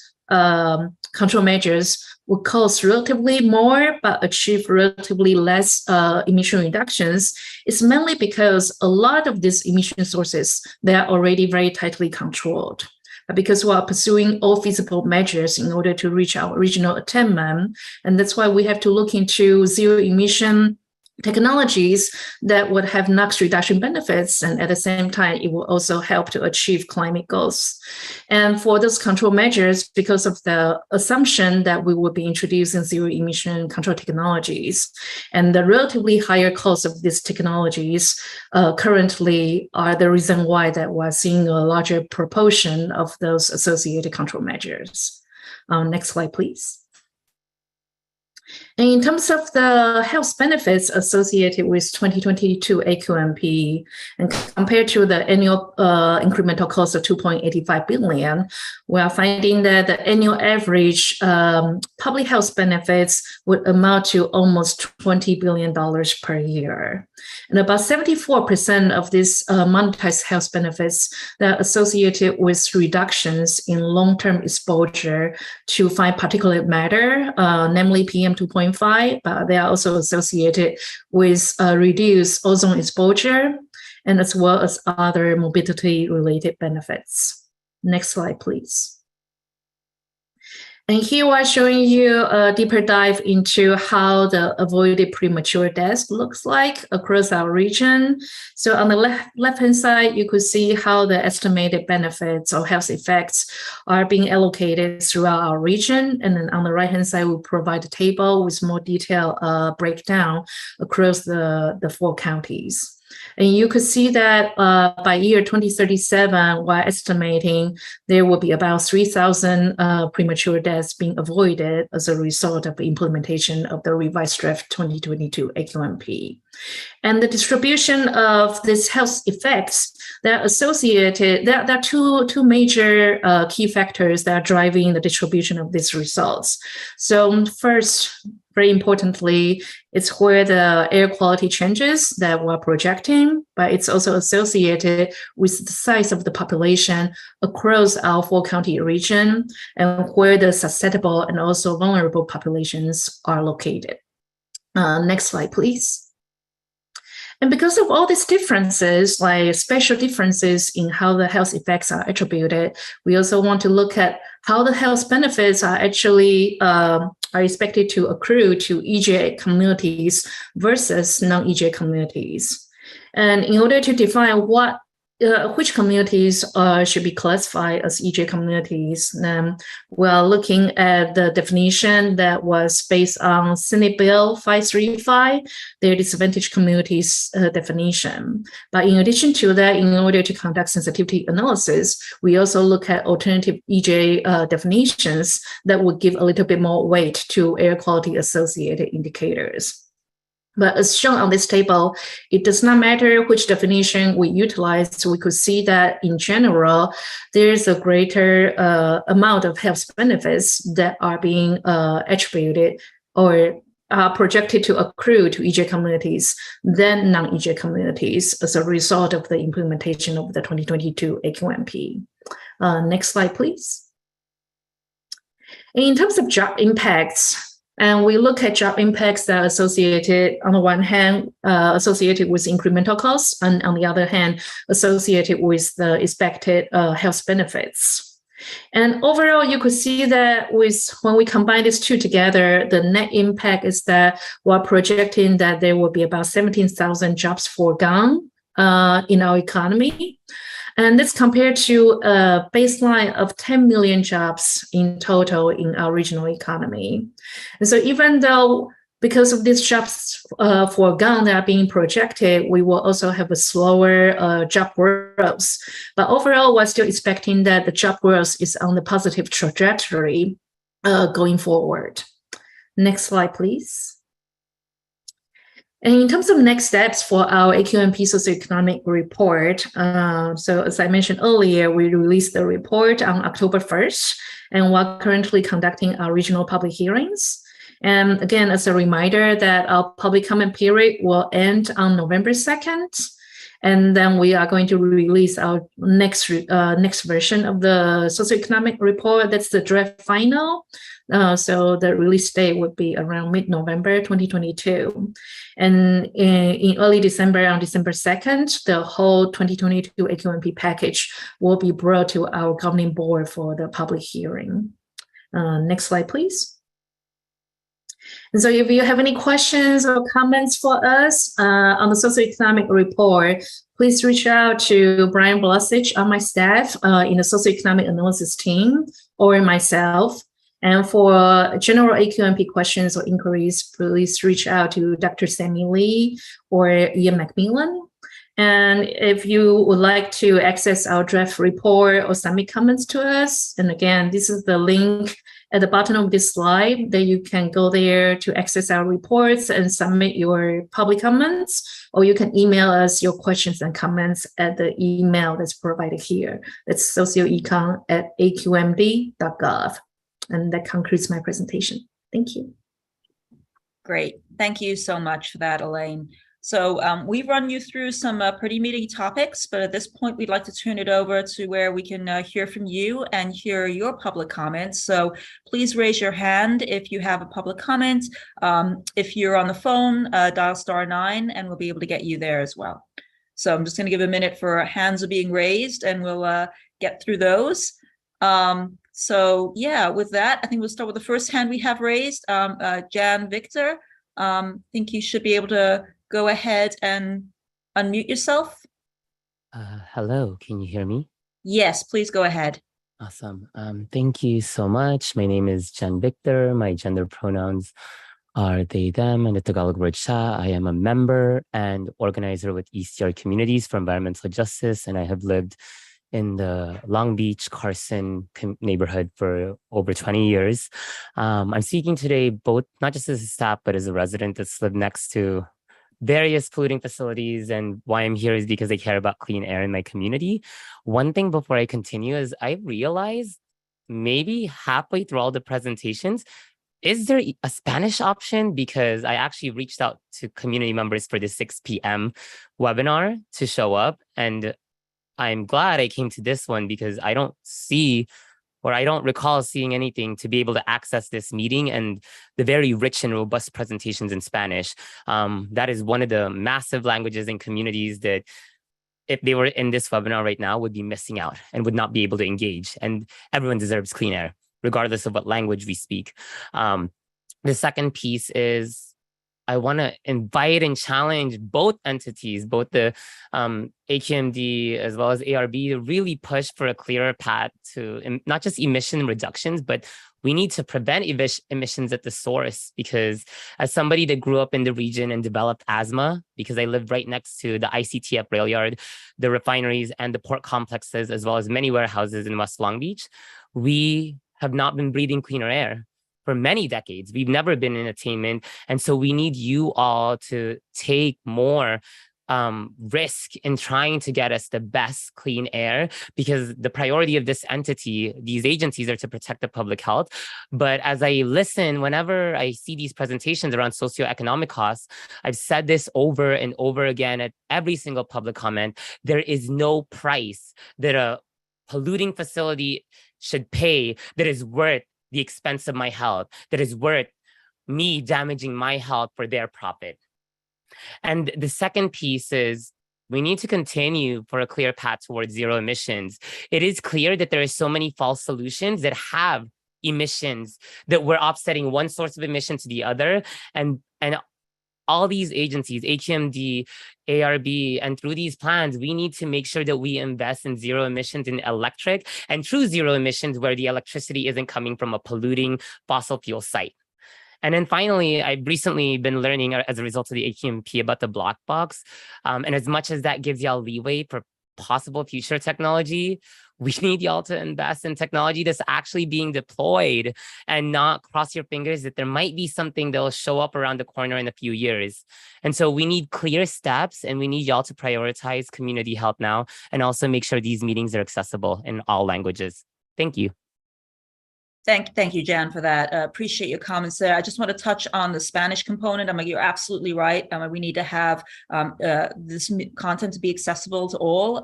control measures will cost relatively more but achieve relatively less emission reductions is mainly because a lot of these emission sources, they are already very tightly controlled. But because we are pursuing all feasible measures in order to reach our original attainment, and that's why we have to look into zero emission technologies that would have NOx reduction benefits, and at the same time, it will also help to achieve climate goals. And for those control measures, because of the assumption that we will be introducing zero emission control technologies, and the relatively higher cost of these technologies currently are the reason why that we're seeing a larger proportion of those associated control measures. Next slide, please. And in terms of the health benefits associated with 2022 AQMP, and compared to the annual incremental cost of 2.85 billion, we are finding that the annual average public health benefits would amount to almost $20 billion per year. And about 74% of these monetized health benefits that are associated with reductions in long-term exposure to fine particulate matter, namely PM 2.5, but they are also associated with reduced ozone exposure, and as well as other mobility-related benefits. Next slide, please. And here we're showing you a deeper dive into how the avoided premature death looks like across our region. So on the left-hand side, you could see how the estimated benefits or health effects are being allocated throughout our region. And then on the right-hand side, we provide a table with more detailed breakdown across the 4 counties. And you could see that by year 2037, we're estimating there will be about 3,000 premature deaths being avoided as a result of the implementation of the revised draft 2022 AQMP. And the distribution of these health effects that are associated, there are two major key factors that are driving the distribution of these results. So first, very importantly, it's where the air quality changes that we're projecting, but it's also associated with the size of the population across our 4-county region and where the susceptible and also vulnerable populations are located. Next slide, please. And because of all these differences, like spatial differences in how the health effects are attributed, we also want to look at how the health benefits are actually are expected to accrue to EJ communities versus non-EJ communities. And in order to define which communities should be classified as EJ communities, we're looking at the definition that was based on Senate Bill 535, their disadvantaged communities definition. But in addition to that, in order to conduct sensitivity analysis, we also look at alternative EJ definitions that would give a little bit more weight to air quality associated indicators. But as shown on this table, it does not matter which definition we utilize. So we could see that in general, there's a greater amount of health benefits that are being attributed or are projected to accrue to EJ communities than non-EJ communities as a result of the implementation of the 2022 AQMP. Next slide, please. In terms of job impacts, and we look at job impacts that are associated, on the one hand, associated with incremental costs, and on the other hand, associated with the expected health benefits. And overall, you could see that when we combine these two together, the net impact is that we're projecting that there will be about 17,000 jobs foregone in our economy. And this compared to a baseline of 10 million jobs in total in our regional economy. And so even though because of these jobs foregone that are being projected, we will also have a slower job growth. But overall, we're still expecting that the job growth is on the positive trajectory going forward. Next slide, please. And in terms of next steps for our AQMP socioeconomic report, so as I mentioned earlier, we released the report on October 1st, and we're currently conducting our regional public hearings. And again, as a reminder that our public comment period will end on November 2nd. And then we are going to release our next version of the socioeconomic report. That's the draft final. So the release date would be around mid-November 2022. And in early December, on December 2nd, the whole 2022 AQMP package will be brought to our governing board for the public hearing. Next slide, please. And so if you have any questions or comments for us on the socioeconomic report, please reach out to Brian Blasich on my staff in the socioeconomic analysis team or myself. And for general AQMP questions or inquiries, please reach out to Dr. Sammy Lee or Ian McMillan. And if you would like to access our draft report or submit comments to us, and again, this is the link at the bottom of this slide that you can go there to access our reports and submit your public comments, or you can email us your questions and comments at the email that's provided here. That's socioecon@aqmd.gov. And that concludes my presentation. Thank you. Great. Thank you so much for that, Elaine. So we've run you through some pretty meaty topics, but at this point, we'd like to turn it over to where we can hear from you and hear your public comments. So please raise your hand if you have a public comment. If you're on the phone, dial *9 and we'll be able to get you there as well. So I'm just going to give a minute for hands are being raised and we'll get through those. So yeah, with that, I think we'll start with the first hand we have raised. Jan Victor, I think you should be able to go ahead and unmute yourself. Hello, can you hear me? Yes, please go ahead. Awesome. Thank you so much. My name is Jan Victor. My gender pronouns are they, them, and the Tagalog word siya. I am a member and organizer with ECR Communities for Environmental Justice, and I have lived in the Long Beach, Carson neighborhood for over 20 years. I'm speaking today both, not just as a staff, but as a resident that's lived next to various polluting facilities. And why I'm here is because I care about clean air in my community. One thing before I continue is I realized maybe halfway through all the presentations, is there a Spanish option? Because I actually reached out to community members for the 6 p.m. webinar to show up. And I'm glad I came to this one because I don't see, or I don't recall seeing anything to be able to access this meeting and the very rich and robust presentations in Spanish. That is one of the massive languages and communities that if they were in this webinar right now would be missing out and would not be able to engage. And everyone deserves clean air, regardless of what language we speak. The second piece is I want to invite and challenge both entities, both the AQMD as well as ARB, to really push for a clearer path to not just emission reductions, but we need to prevent emissions at the source. Because as somebody that grew up in the region and developed asthma, because I lived right next to the ICTF rail yard, the refineries and the port complexes, as well as many warehouses in West Long Beach, we have not been breathing cleaner air for many decades. We've never been in attainment. And so we need you all to take more risk in trying to get us the best clean air, because the priority of this entity, these agencies, are to protect the public health. But as I listen, whenever I see these presentations around socioeconomic costs, I've said this over and over again at every single public comment, there is no price that a polluting facility should pay that is worth the expense of my health, that is worth me damaging my health for their profit. And the second piece is we need to continue for a clear path towards zero emissions. It is clear that there are so many false solutions that have emissions, that we're offsetting one source of emission to the other. And all these agencies, AQMD, ARB, and through these plans, we need to make sure that we invest in zero emissions in electric and true zero emissions where the electricity isn't coming from a polluting fossil fuel site. And then finally, I've recently been learning as a result of the AQMP about the black box. And as much as that gives y'all leeway for possible future technology, we need y'all to invest in technology that's actually being deployed and not cross your fingers that there might be something that'll show up around the corner in a few years. And so we need clear steps, and we need y'all to prioritize community health now and also make sure these meetings are accessible in all languages. Thank you. Thank you, Jan, for that. Appreciate your comments there. I just want to touch on the Spanish component. You're absolutely right. We need to have this content to be accessible to all.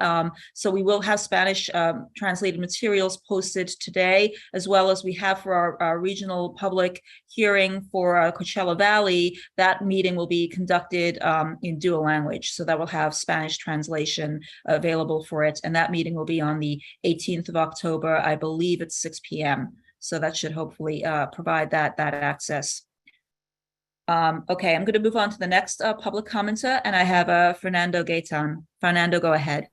So we will have Spanish translated materials posted today, as well as we have for our regional public hearing for Coachella Valley. That meeting will be conducted in dual language. So that will have Spanish translation available for it. And that meeting will be on the 18th of October. I believe it's 6 p.m. So that should hopefully provide that access. Okay, I'm going to move on to the next public commenter, and I have Fernando Gaitan. Fernando, go ahead.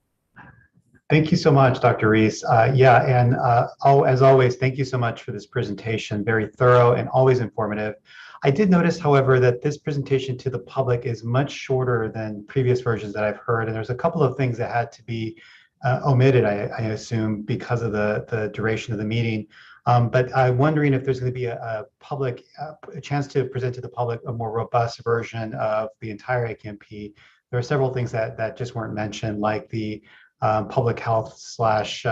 Thank you so much, Dr. Reese. And as always, thank you so much for this presentation. Very thorough and always informative. I did notice, however, that this presentation to the public is much shorter than previous versions that I've heard, and there's a couple of things that had to be omitted, I assume, because of the duration of the meeting. But I'm wondering if there's going to be a chance to present to the public a more robust version of the entire AQMP. There are several things that just weren't mentioned, like the public health / cost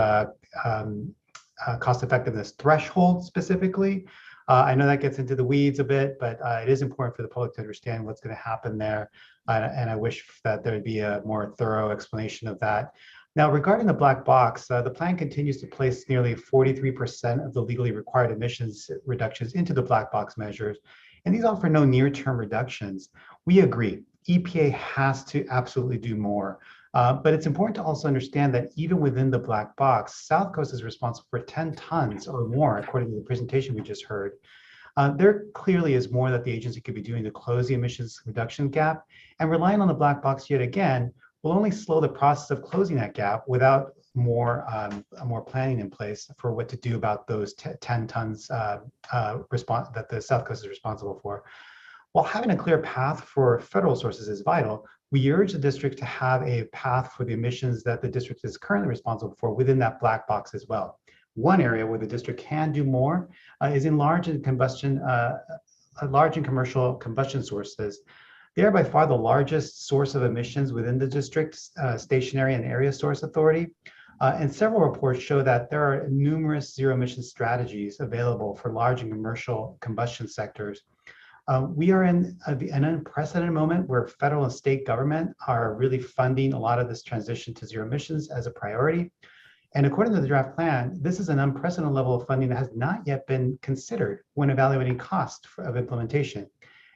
effectiveness threshold specifically. I know that gets into the weeds a bit, but it is important for the public to understand what's going to happen there. And I wish that there would be a more thorough explanation of that. Now, regarding the black box, the plan continues to place nearly 43% of the legally required emissions reductions into the black box measures, and these offer no near-term reductions. We agree, EPA has to absolutely do more, but it's important to also understand that even within the black box, South Coast is responsible for 10 tons or more, according to the presentation we just heard. There clearly is more that the agency could be doing to close the emissions reduction gap, and relying on the black box yet again will only slow the process of closing that gap without more planning in place for what to do about those 10 tons that the South Coast is responsible for. While having a clear path for federal sources is vital, we urge the district to have a path for the emissions that the district is currently responsible for within that black box as well. One area where the district can do more is in large and commercial combustion sources. They are by far the largest source of emissions within the district's stationary and area source authority. And several reports show that there are numerous zero emission strategies available for large and commercial combustion sectors. We are in an unprecedented moment where federal and state government are really funding a lot of this transition to zero emissions as a priority. And according to the draft plan, this is an unprecedented level of funding that has not yet been considered when evaluating cost of implementation.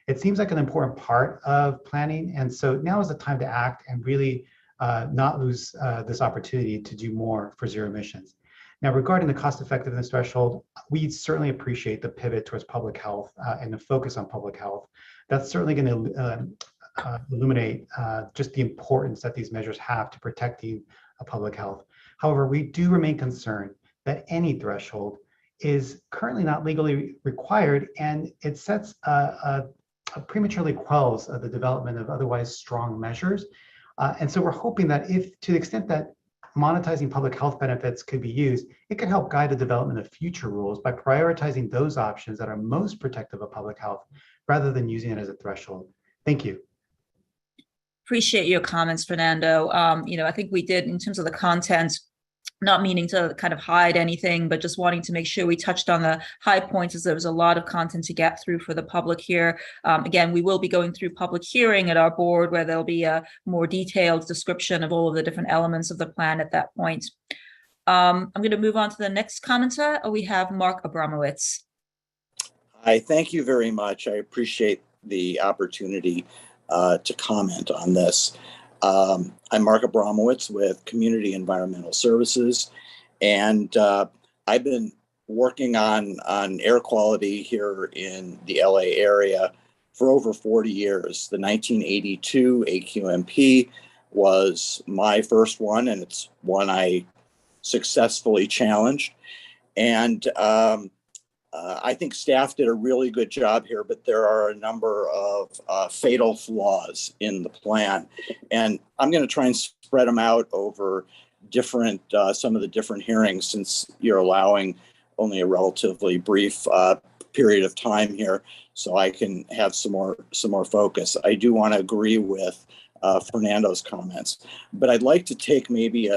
It seems like an important part of planning, and so now is the time to act and really not lose this opportunity to do more for zero emissions. Now, regarding the cost effectiveness threshold, we certainly appreciate the pivot towards public health and the focus on public health. That's certainly going to illuminate just the importance that these measures have to protecting public health. However, we do remain concerned that any threshold is currently not legally required, and it sets prematurely quells the development of otherwise strong measures. And so we're hoping that if, to the extent that monetizing public health benefits could be used, it could help guide the development of future rules by prioritizing those options that are most protective of public health rather than using it as a threshold. Thank you. Appreciate your comments, Fernando. I think we did, in terms of the content, not meaning to kind of hide anything, but just wanting to make sure we touched on the high points, as there was a lot of content to get through for the public here. Again, we will be going through public hearing at our board, where there'll be a more detailed description of all of the different elements of the plan at that point. I'm going to move on to the next commenter. We have Mark Abramowitz. Hi, thank you very much. I appreciate the opportunity to comment on this. I'm Mark Abramowitz with Community Environmental Services, and I've been working on air quality here in the LA area for over 40 years. The 1982 AQMP was my first one, and it's one I successfully challenged. And I think staff did a really good job here, but there are a number of fatal flaws in the plan. And I'm going to try and spread them out over some of the different hearings, since you're allowing only a relatively brief period of time here, so I can have some more focus. I do want to agree with Fernando's comments, but I'd like to take maybe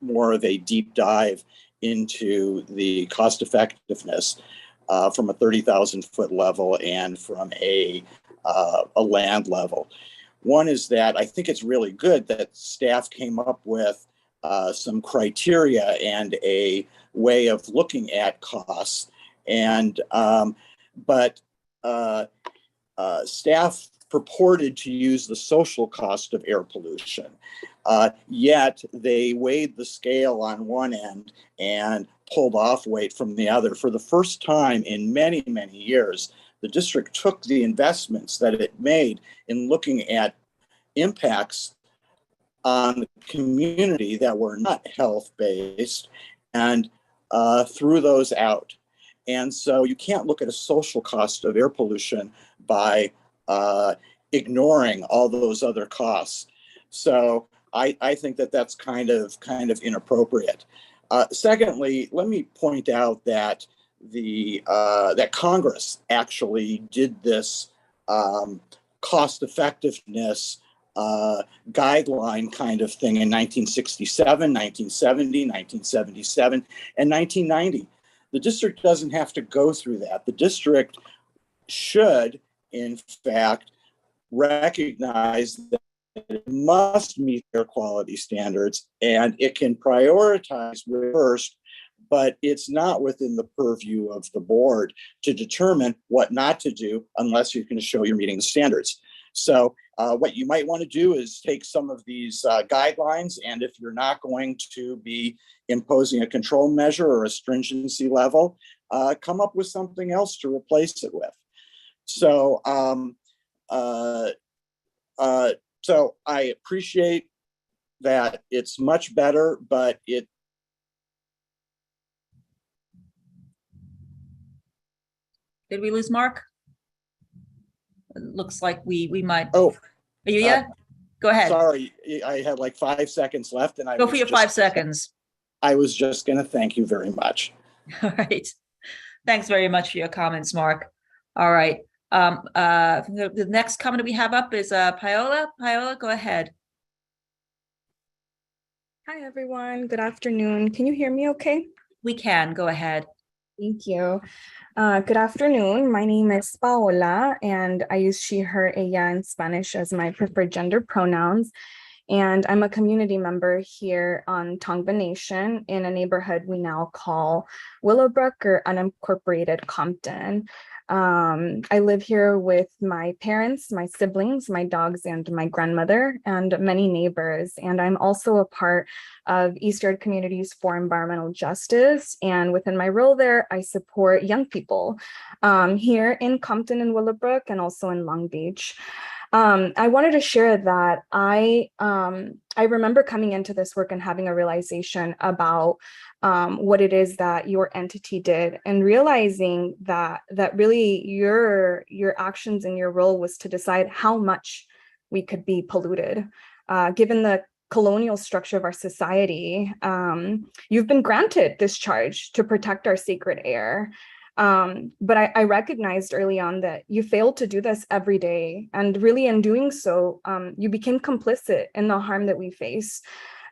more of a deep dive into the cost effectiveness from a 30,000 foot level and from a land level. One is that I think it's really good that staff came up with some criteria and a way of looking at costs, and but staff purported to use the social cost of air pollution, yet they weighed the scale on one end and pulled off weight from the other. For the first time in many, many years, the district took the investments that it made in looking at impacts on the community that were not health-based and threw those out. And so you can't look at a social cost of air pollution by ignoring all those other costs. So I think that that's kind of inappropriate. Secondly, let me point out that that Congress actually did this cost effectiveness guideline kind of thing in 1967, 1970, 1977, and 1990. The district doesn't have to go through that. The district should, in fact, recognize that it must meet air quality standards, and it can prioritize first, but it's not within the purview of the board to determine what not to do unless you can show you're meeting the standards. So what you might want to do is take some of these guidelines, and if you're not going to be imposing a control measure or a stringency level, come up with something else to replace it with. So, so I appreciate that it's much better, but it. Did we lose Mark? It looks like we might. Oh, are you yet? Go ahead. Sorry, I had like 5 seconds left, and I go for your 5 seconds. I was just going to thank you very much. All right. Thanks very much for your comments, Mark. All right. The next comment we have up is Paola. Paola, go ahead. Hi, everyone. Good afternoon. Can you hear me okay? We can. Go ahead. Thank you. Good afternoon. My name is Paola, and I use she, her, ella in Spanish as my preferred gender pronouns. And I'm a community member here on Tongva Nation in a neighborhood we now call Willowbrook or unincorporated Compton. I live here with my parents, my siblings, my dogs, and my grandmother, and many neighbors. And I'm also a part of East Yard Communities for Environmental Justice. And within my role there, I support young people here in Compton and Willowbrook, and also in Long Beach. I wanted to share that I remember coming into this work and having a realization about what it is that your entity did, and realizing that really your actions and your role was to decide how much we could be polluted. Given the colonial structure of our society, you've been granted this charge to protect our sacred air. But I recognized early on that you failed to do this every day. And really in doing so, you became complicit in the harm that we face,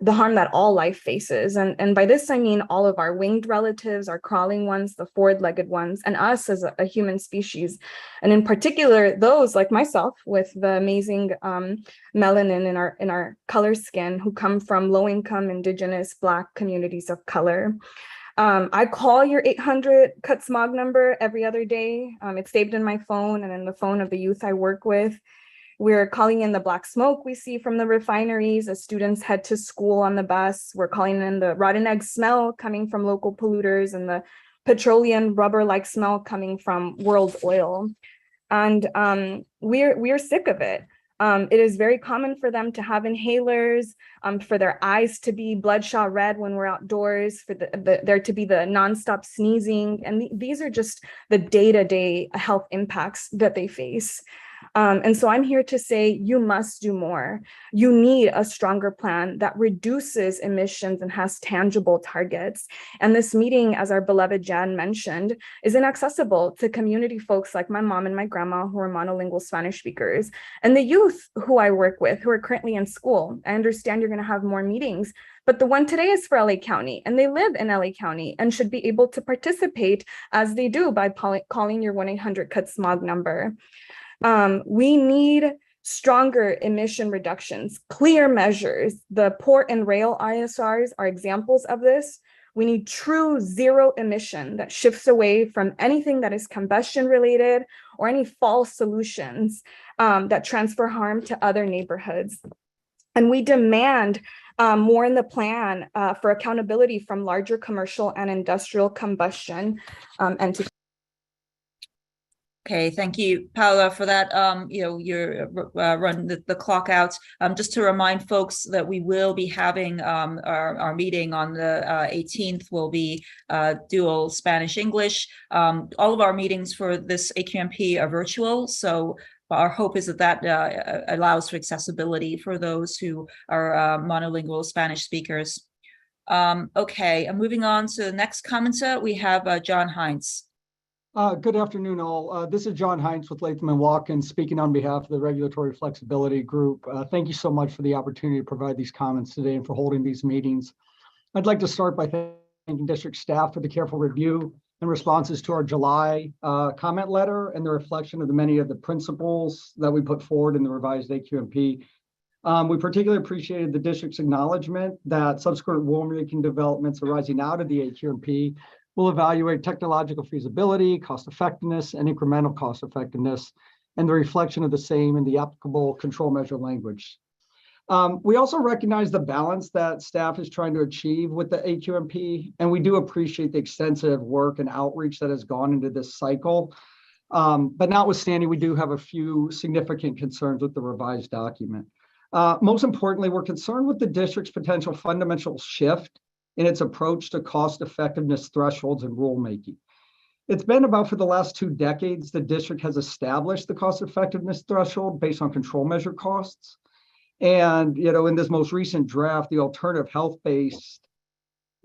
the harm that all life faces. And by this, I mean all of our winged relatives, our crawling ones, the four-legged ones, and us as a human species. And in particular, those like myself with the amazing melanin in our color skin, who come from low-income, indigenous, Black communities of color. I call your 800 cut smog number every other day. It's saved in my phone and in the phone of the youth I work with. We're calling in the black smoke we see from the refineries as students head to school on the bus. We're calling in the rotten egg smell coming from local polluters and the petroleum rubber-like smell coming from world oil. And we're sick of it. It is very common for them to have inhalers, for their eyes to be bloodshot red when we're outdoors, for there to be the nonstop sneezing. And these are just the day-to-day health impacts that they face. And so I'm here to say you must do more. You need a stronger plan that reduces emissions and has tangible targets. And this meeting, as our beloved Jan mentioned, is inaccessible to community folks like my mom and my grandma who are monolingual Spanish speakers, and the youth who I work with who are currently in school. I understand you're going to have more meetings, but the one today is for LA County, and they live in LA County and should be able to participate as they do by calling your 1-800-CUT-SMOG number. We need stronger emission reductions, clear measures. The port and rail ISRs are examples of this. We need true zero emission that shifts away from anything that is combustion related or any false solutions that transfer harm to other neighborhoods. And we demand more in the plan for accountability from larger commercial and industrial combustion entities. Okay, thank you, Paula, for that. You're running the clock out. Just to remind folks that we will be having our meeting on the 18th will be dual Spanish-English. All of our meetings for this AQMP are virtual, so our hope is that allows for accessibility for those who are monolingual Spanish speakers. Okay, and moving on to the next commenter, we have John Heinz. Good afternoon, all. This is John Heinz with Latham & Watkins, speaking on behalf of the Regulatory Flexibility Group. Thank you so much for the opportunity to provide these comments today and for holding these meetings. I'd like to start by thanking district staff for the careful review and responses to our July comment letter and the reflection of the many of the principles that we put forward in the revised AQMP. We particularly appreciated the district's acknowledgement that subsequent rulemaking developments arising out of the AQMP will evaluate technological feasibility, cost effectiveness, and incremental cost effectiveness, and the reflection of the same in the applicable control measure language. We also recognize the balance that staff is trying to achieve with the AQMP, and we do appreciate the extensive work and outreach that has gone into this cycle. But notwithstanding, we do have a few significant concerns with the revised document. Most importantly, we're concerned with the district's potential fundamental shift in its approach to cost effectiveness thresholds and rulemaking. It's been about for the last 2 decades, the district has established the cost effectiveness threshold based on control measure costs. And in this most recent draft, the alternative health-based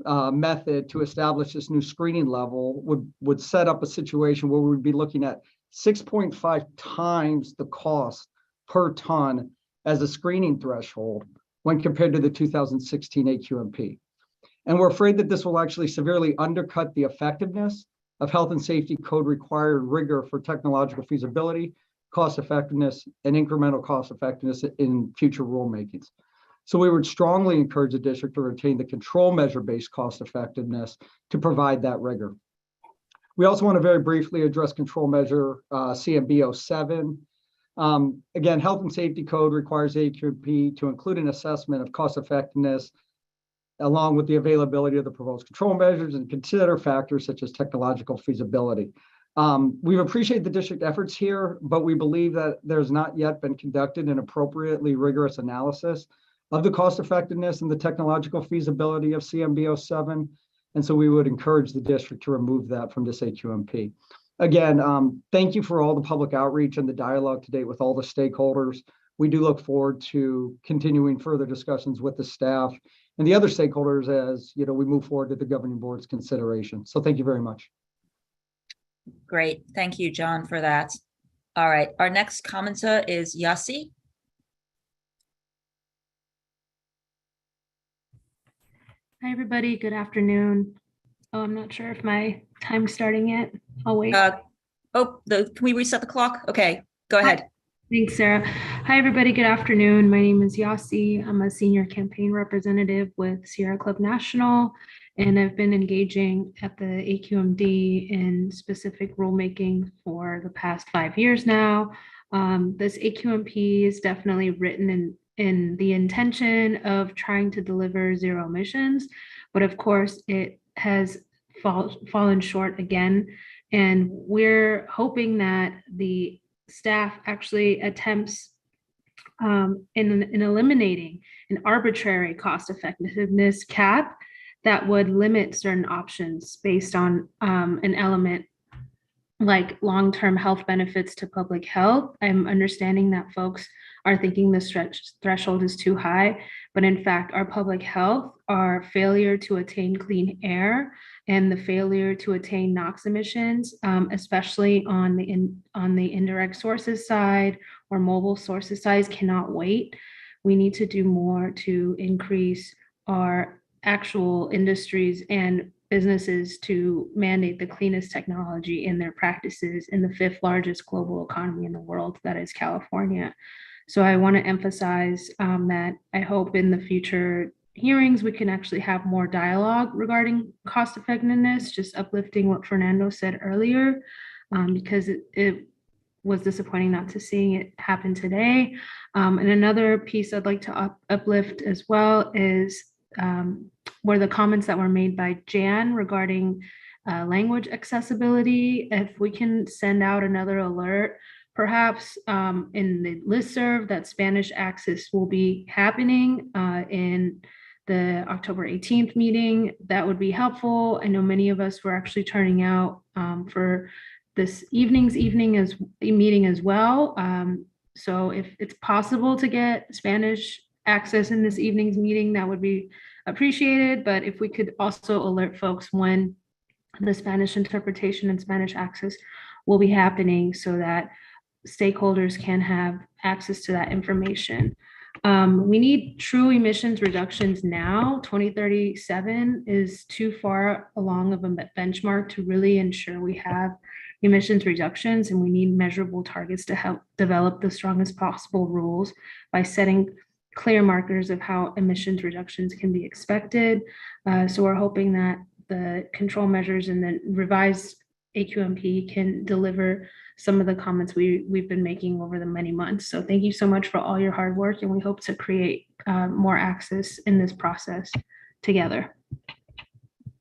method to establish this new screening level would set up a situation where we'd be looking at 6.5 times the cost per ton as a screening threshold when compared to the 2016 AQMP. And we're afraid that this will actually severely undercut the effectiveness of health and safety code required rigor for technological feasibility, cost effectiveness, and incremental cost effectiveness in future rulemakings. So we would strongly encourage the district to retain the control measure-based cost effectiveness to provide that rigor. We also want to very briefly address control measure CMB 07. Again, health and safety code requires AQMP to include an assessment of cost effectiveness along with the availability of the proposed control measures and consider factors such as technological feasibility. We appreciate the district efforts here, but we believe that there's not yet been conducted an appropriately rigorous analysis of the cost effectiveness and the technological feasibility of CMB 07. And so we would encourage the district to remove that from this AQMP. Again, thank you for all the public outreach and the dialogue to date with all the stakeholders. We do look forward to continuing further discussions with the staff and the other stakeholders as we move forward to the governing board's consideration. So thank you very much. Great. Thank you, John, for that. All right. Our next commenter is Yasi. Hi, everybody. Good afternoon. Oh, I'm not sure if my time's starting yet. I'll wait. Can we reset the clock? Okay, go ahead. Thanks, Sarah. Hi, everybody. Good afternoon. My name is Yasi. I'm a senior campaign representative with Sierra Club National, and I've been engaging at the AQMD in specific rulemaking for the past 5 years now. This AQMP is definitely written in the intention of trying to deliver zero emissions, but of course it has fallen short again. And we're hoping that the staff actually attempts in eliminating an arbitrary cost effectiveness cap that would limit certain options based on an element like long-term health benefits to public health. I'm understanding that folks are thinking the threshold is too high, but in fact, our public health, our failure to attain clean air and the failure to attain NOx emissions, especially on the indirect sources side or mobile sources side, cannot wait. We need to do more to increase our actual industries and businesses to mandate the cleanest technology in their practices in the 5th largest global economy in the world, that is California. So I want to emphasize that I hope in the future hearings we can actually have more dialogue regarding cost effectiveness, just uplifting what Fernando said earlier, because it was disappointing not to seeing it happen today. And another piece I'd like to uplift as well is were the comments that were made by Jan regarding language accessibility. If we can send out another alert, perhaps in the listserv, that Spanish access will be happening in the October 18th meeting, that would be helpful. I know many of us were actually turning out for this evening's meeting as well. So if it's possible to get Spanish access in this evening's meeting, that would be appreciated. But if we could also alert folks when the Spanish interpretation and Spanish access will be happening so that stakeholders can have access to that information. We need true emissions reductions now. 2037 is too far along of a benchmark to really ensure we have emissions reductions, and we need measurable targets to help develop the strongest possible rules by setting clear markers of how emissions reductions can be expected. So we're hoping that the control measures and the revised AQMP can deliver some of the comments we've been making over the many months. So thank you so much for all your hard work, and we hope to create more access in this process together.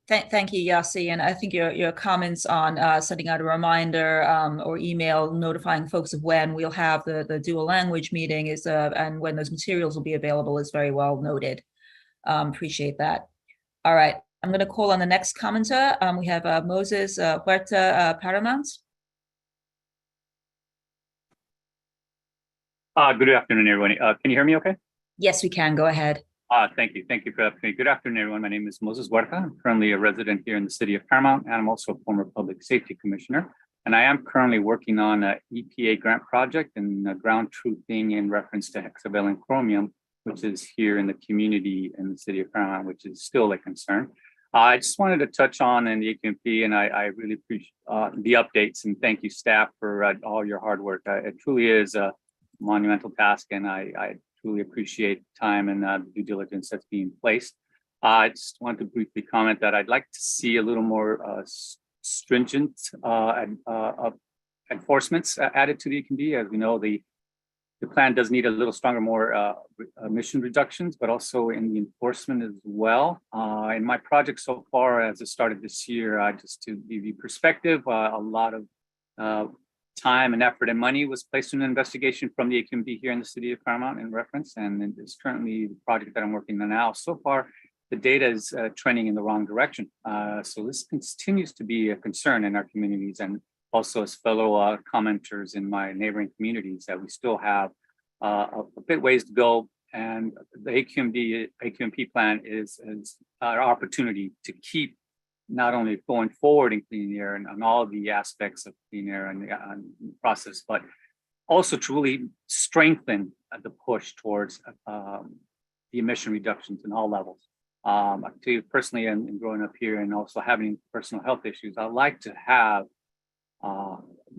Thank you, Yasi. And I think your comments on sending out a reminder or email notifying folks of when we'll have the dual language meeting is and when those materials will be available is very well noted. Appreciate that. All right, I'm going to call on the next commenter. We have Moses Huerta Paramount. Good afternoon, everyone. Can you hear me okay? Yes, we can. Go ahead. Thank you. Thank you for the opportunity. Good afternoon, everyone. My name is Moses Huerta. I'm currently a resident here in the city of Paramount, and I'm also a former public safety commissioner. And I am currently working on an EPA grant project and ground truthing in reference to hexavalent chromium, which is here in the community in the city of Paramount, which is still a concern. I just wanted to touch on in the AQMP, and I really appreciate the updates, and thank you, staff, for all your hard work. It truly is a monumental task, and I truly appreciate the time and the due diligence that's being placed. I just want to briefly comment that I'd like to see a little more stringent enforcements added to the AQMD. As we know, the plan does need a little stronger, more emission reductions, but also in the enforcement as well. In my project so far, as it started this year, just to give you perspective, a lot of time and effort and money was placed in an investigation from the AQMD here in the city of Paramount in reference, and it's currently the project that I'm working on now. So far, the data is trending in the wrong direction. So this continues to be a concern in our communities, and also as fellow commenters in my neighboring communities, that we still have a bit ways to go. And the AQMP plan is our opportunity to keep not only going forward in clean air and on all the aspects of clean air and the process, but also to really strengthen the push towards the emission reductions in all levels. To you personally, and growing up here and also having personal health issues, I'd like to have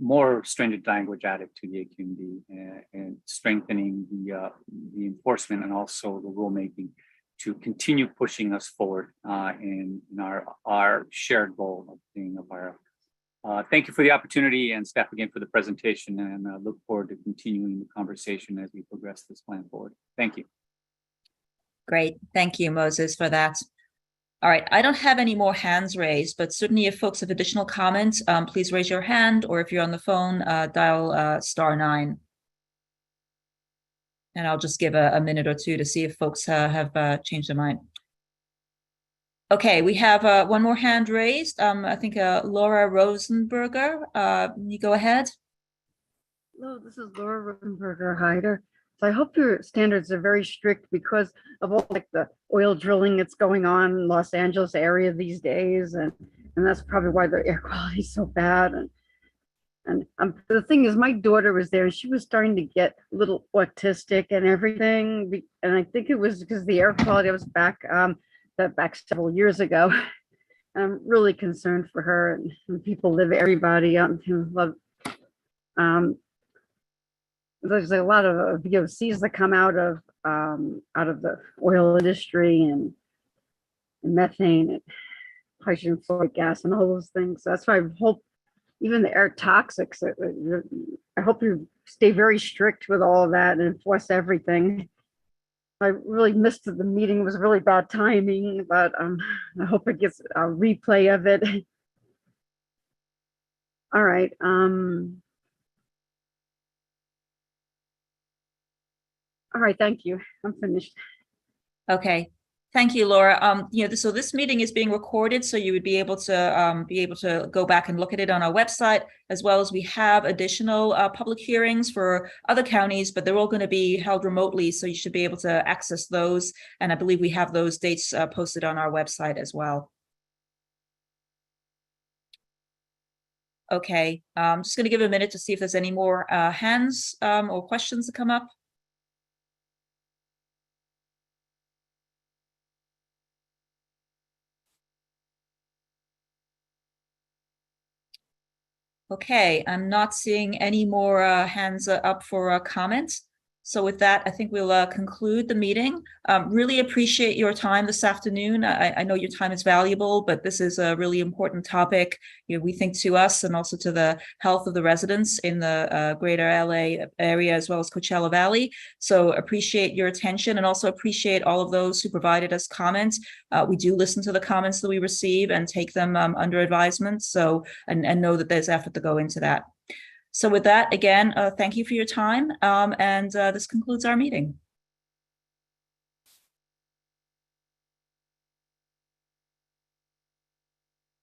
more stringent language added to the AQMD and strengthening the enforcement and also the rulemaking to continue pushing us forward in our shared goal of being a bio. Thank you for the opportunity, and staff again for the presentation, and look forward to continuing the conversation as we progress this plan forward. Thank you. Great. Thank you, Moses, for that. All right, I don't have any more hands raised, but certainly if folks have additional comments, please raise your hand, or if you're on the phone, dial *9. And I'll just give a minute or two to see if folks have changed their mind. Okay, we have one more hand raised. I think Laura Rosenberger, you go ahead. Hello, this is Laura Rosenberger Hyder. So I hope your standards are very strict because of all like the oil drilling that's going on in Los Angeles area these days. And that's probably why the air quality is so bad. And And the thing is, my daughter was there, and she was starting to get a little autistic and everything. And I think it was because of the air quality. I was back several years ago. I'm really concerned for her, and people live, everybody who love. There's a lot of VOCs that come out of the oil industry and methane and hydrogen fluoric gas and all those things. That's why I hope even the air toxics, I hope you stay very strict with all of that and enforce everything. I really missed the meeting. It was really bad timing, but I hope it gets a replay of it. All right. All right, thank you. I'm finished. Okay. Thank you, Laura. So this meeting is being recorded, so you would be able to go back and look at it on our website, as well as we have additional public hearings for other counties, but they're all going to be held remotely, so you should be able to access those. And I believe we have those dates posted on our website as well. Okay, I'm just going to give a minute to see if there's any more hands or questions that come up. Okay, I'm not seeing any more hands up for comments. So with that, I think we'll conclude the meeting. Really appreciate your time this afternoon. I know your time is valuable, but this is a really important topic. We think to us and also to the health of the residents in the greater LA area, as well as Coachella Valley. So appreciate your attention, and also appreciate all of those who provided us comments. We do listen to the comments that we receive and take them under advisement. So, and know that there's effort to go into that. So with that, again, thank you for your time, and this concludes our meeting.